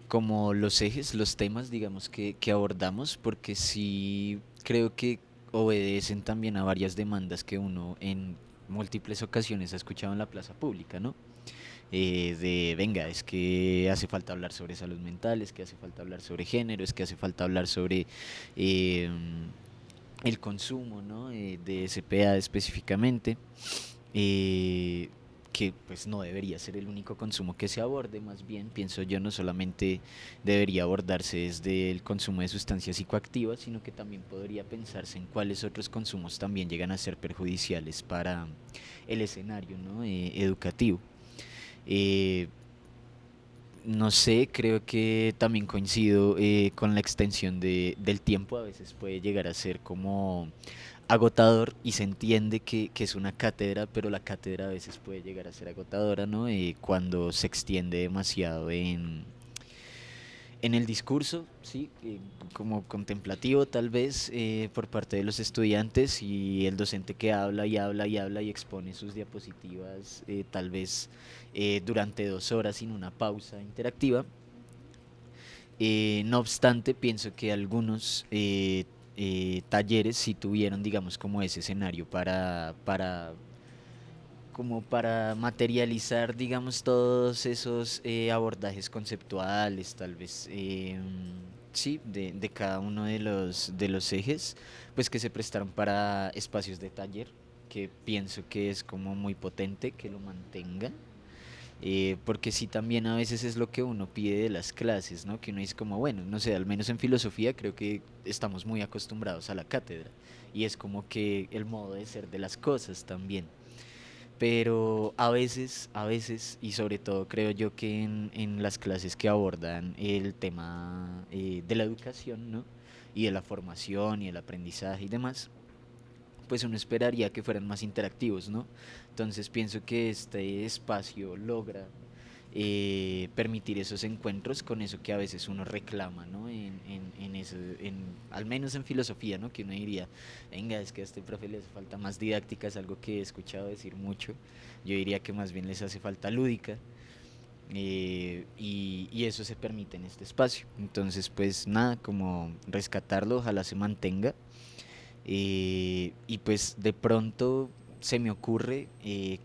como los ejes, los temas, digamos, que abordamos, porque sí creo que obedecen también a varias demandas que uno en múltiples ocasiones ha escuchado en la plaza pública, ¿no? Venga, es que hace falta hablar sobre salud mental, es que hace falta hablar sobre género, es que hace falta hablar sobre el consumo, ¿no? De SPA específicamente. Que pues no debería ser el único consumo que se aborde, más bien pienso yo no solamente debería abordarse desde el consumo de sustancias psicoactivas, sino que también podría pensarse en cuáles otros consumos también llegan a ser perjudiciales para el escenario, ¿no? Educativo. No sé, creo que también coincido con la extensión del tiempo, a veces puede llegar a ser como agotador y se entiende que es una cátedra, pero la cátedra a veces puede llegar a ser agotadora, ¿no? Cuando se extiende demasiado en el discurso, ¿sí? Como contemplativo tal vez por parte de los estudiantes y el docente que habla y habla y habla y expone sus diapositivas tal vez durante 2 horas sin una pausa interactiva. No obstante, pienso que algunos talleres sí tuvieron, digamos, como ese escenario para materializar, digamos, todos esos abordajes conceptuales, tal vez, sí, de cada uno de los ejes, pues que se prestaron para espacios de taller, que pienso que es como muy potente que lo mantengan. Porque sí también a veces es lo que uno pide de las clases, ¿no? Que uno dice como, bueno, no sé, al menos en filosofía creo que estamos muy acostumbrados a la cátedra y es como que el modo de ser de las cosas también, pero a veces y sobre todo creo yo que en las clases que abordan el tema de la educación, ¿no? Y de la formación y el aprendizaje y demás, pues uno esperaría que fueran más interactivos, ¿no? Entonces pienso que este espacio logra permitir esos encuentros con eso que a veces uno reclama, ¿no? Al menos en filosofía, ¿no? Que uno diría, venga, es que a este profe le hace falta más didáctica, es algo que he escuchado decir mucho. Yo diría que más bien les hace falta lúdica. Y eso se permite en este espacio. Entonces, pues nada, como rescatarlo, ojalá se mantenga. Y pues de pronto se me ocurre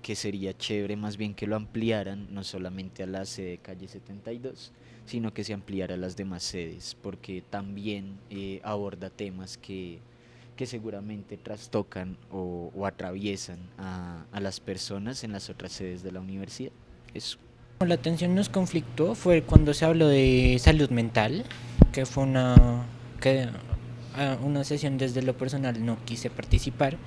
que sería chévere más bien que lo ampliaran, no solamente a la sede calle 72, sino que se ampliara a las demás sedes, porque también aborda temas que seguramente trastocan o atraviesan a las personas en las otras sedes de la universidad. Eso. La atención nos conflictuó fue cuando se habló de salud mental, que fue una sesión desde lo personal no quise participar,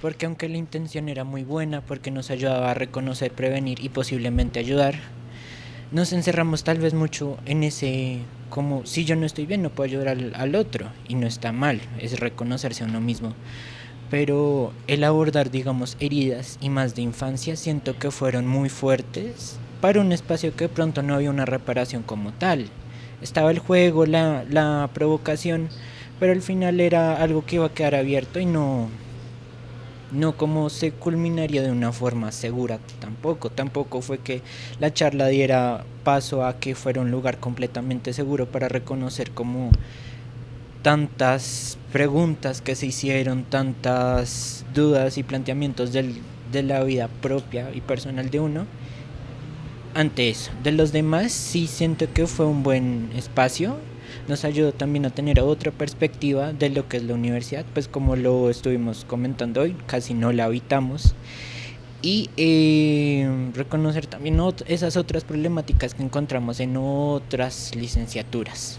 porque aunque la intención era muy buena, porque nos ayudaba a reconocer, prevenir y posiblemente ayudar, nos encerramos tal vez mucho en ese, como si yo no estoy bien no puedo ayudar al otro, y no está mal, es reconocerse a uno mismo. Pero el abordar, digamos, heridas y más de infancia, siento que fueron muy fuertes para un espacio que de pronto no había una reparación como tal. Estaba el juego, la provocación, pero al final era algo que iba a quedar abierto y no como se culminaría de una forma segura tampoco fue que la charla diera paso a que fuera un lugar completamente seguro para reconocer como tantas preguntas que se hicieron, tantas dudas y planteamientos de la vida propia y personal de uno. Ante eso, de los demás sí siento que fue un buen espacio, nos ayudó también a tener otra perspectiva de lo que es la universidad, pues como lo estuvimos comentando hoy, casi no la habitamos, y reconocer también esas otras problemáticas que encontramos en otras licenciaturas.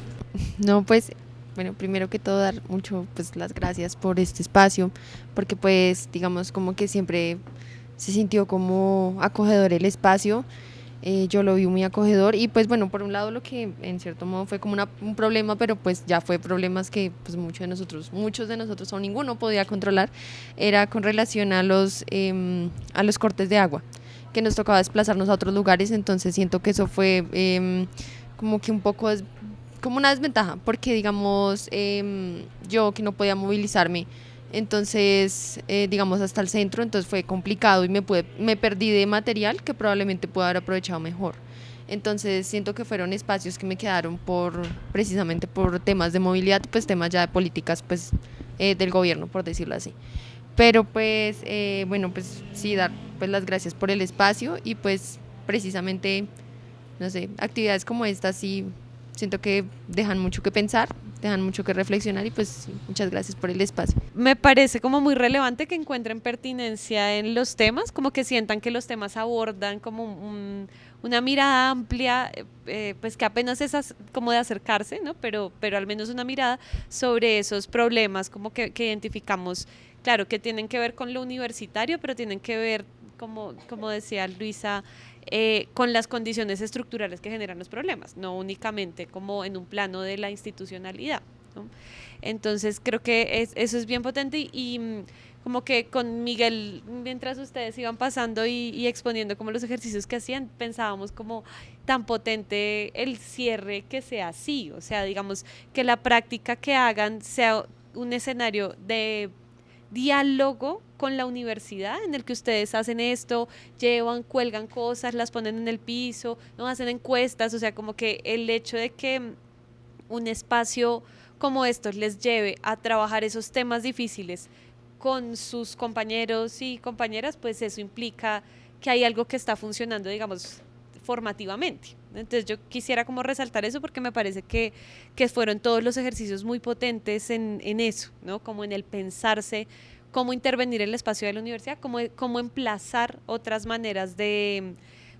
No, pues bueno, primero que todo dar mucho pues las gracias por este espacio, porque pues digamos como que siempre se sintió como acogedor el espacio. Yo lo vi muy acogedor y pues bueno, por un lado lo que en cierto modo fue como un problema, pero pues ya fue problemas que pues muchos de nosotros o ninguno podía controlar, era con relación a los cortes de agua, que nos tocaba desplazarnos a otros lugares. Entonces siento que eso fue como que un poco como una desventaja, porque digamos yo que no podía movilizarme, entonces digamos hasta el centro, entonces fue complicado y me perdí de material que probablemente pude haber aprovechado mejor. Entonces siento que fueron espacios que me quedaron precisamente por temas de movilidad, pues temas ya de políticas pues del gobierno, por decirlo así. Pero pues bueno, pues sí, dar pues las gracias por el espacio y pues precisamente, no sé, actividades como estas sí siento que dejan mucho que pensar, dejan mucho que reflexionar y pues muchas gracias por el espacio. Me parece como muy relevante que encuentren pertinencia en los temas, como que sientan que los temas abordan como una mirada amplia, pues que apenas es como de acercarse, ¿no? Pero al menos una mirada sobre esos problemas como que identificamos, claro, que tienen que ver con lo universitario, pero tienen que ver, como decía Luisa, con las condiciones estructurales que generan los problemas, no únicamente como en un plano de la institucionalidad, ¿no? Entonces creo que eso es bien potente y como que con Miguel, mientras ustedes iban pasando y exponiendo como los ejercicios que hacían, pensábamos como tan potente el cierre que sea así, o sea, digamos que la práctica que hagan sea un escenario de diálogo con la universidad en el que ustedes hacen esto, cuelgan cosas, las ponen en el piso, no hacen encuestas, o sea, como que el hecho de que un espacio como estos les lleve a trabajar esos temas difíciles con sus compañeros y compañeras, pues eso implica que hay algo que está funcionando, digamos, formativamente. Entonces yo quisiera como resaltar eso porque me parece que fueron todos los ejercicios muy potentes en eso, ¿no? Como en el pensarse cómo intervenir en el espacio de la universidad, cómo emplazar otras maneras de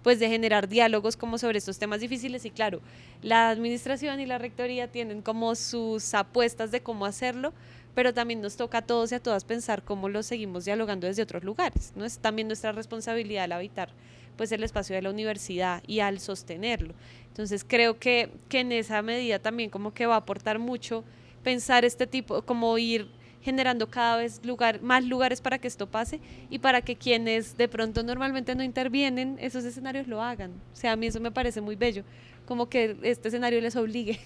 generar diálogos como sobre estos temas difíciles. Y claro, la administración y la rectoría tienen como sus apuestas de cómo hacerlo, pero también nos toca a todos y a todas pensar cómo lo seguimos dialogando desde otros lugares, ¿no? Es también nuestra responsabilidad al habitar pues el espacio de la universidad y al sostenerlo. Entonces creo que en esa medida también como que va a aportar mucho pensar este tipo, como ir generando cada vez más lugares para que esto pase y para que quienes de pronto normalmente no intervienen, esos escenarios lo hagan. O sea, a mí eso me parece muy bello, como que este escenario les obligue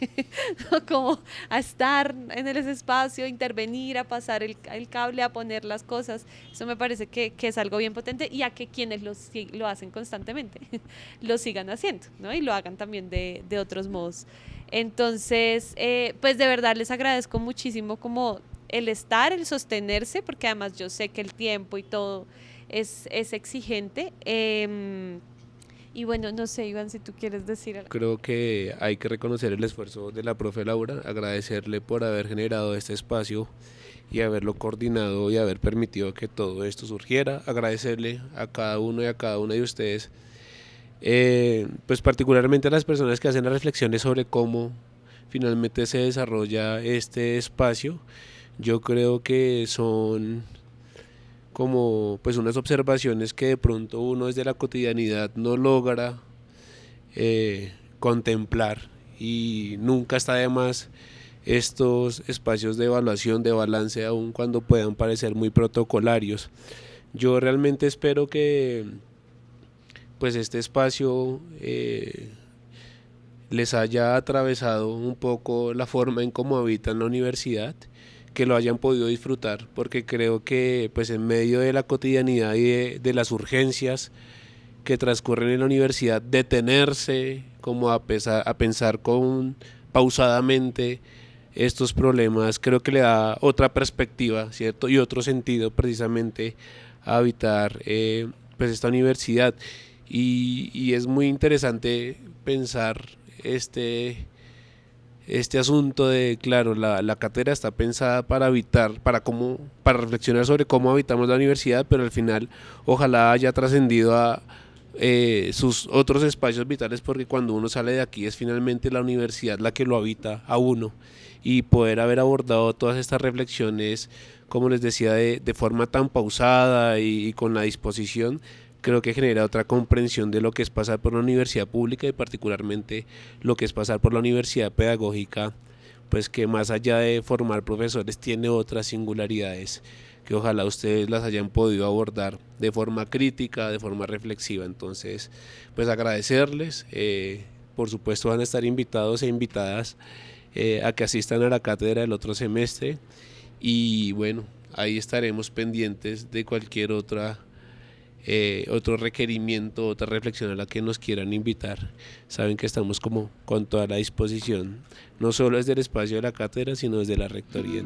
¿no? Como a estar en ese espacio, intervenir, a pasar el cable, a poner las cosas. Eso me parece que es algo bien potente, y a que quienes lo hacen constantemente lo sigan haciendo, ¿no? Y lo hagan también de otros modos. Entonces, pues de verdad les agradezco muchísimo como el estar, el sostenerse, porque además yo sé que el tiempo y todo es exigente. Y bueno, no sé, Iván, si tú quieres decir algo. Creo que hay que reconocer el esfuerzo de la profe Laura, agradecerle por haber generado este espacio y haberlo coordinado y haber permitido que todo esto surgiera, agradecerle a cada uno y a cada una de ustedes, pues particularmente a las personas que hacen las reflexiones sobre cómo finalmente se desarrolla este espacio. Yo creo que son como pues unas observaciones que de pronto uno desde la cotidianidad no logra contemplar, y nunca está de más estos espacios de evaluación, de balance, aun cuando puedan parecer muy protocolarios. Yo realmente espero que pues este espacio les haya atravesado un poco la forma en cómo habitan la universidad, que lo hayan podido disfrutar, porque creo que pues en medio de la cotidianidad y de las urgencias que transcurren en la universidad, detenerse como a pensar pausadamente estos problemas, creo que le da otra perspectiva, ¿cierto? Y otro sentido precisamente a habitar pues esta universidad, y es muy interesante pensar este asunto de, claro, la cátedra está pensada para habitar, para reflexionar sobre cómo habitamos la universidad, pero al final ojalá haya trascendido a sus otros espacios vitales, porque cuando uno sale de aquí es finalmente la universidad la que lo habita a uno, y poder haber abordado todas estas reflexiones, como les decía, de forma tan pausada y con la disposición, creo que genera otra comprensión de lo que es pasar por la universidad pública, y particularmente lo que es pasar por la universidad pedagógica, pues que más allá de formar profesores tiene otras singularidades que ojalá ustedes las hayan podido abordar de forma crítica, de forma reflexiva. Entonces, pues agradecerles, por supuesto van a estar invitados e invitadas a que asistan a la cátedra del otro semestre, y bueno, ahí estaremos pendientes de cualquier otro requerimiento, otra reflexión a la que nos quieran invitar. Saben que estamos como con toda la disposición, no solo desde el espacio de la cátedra, sino desde la rectoría.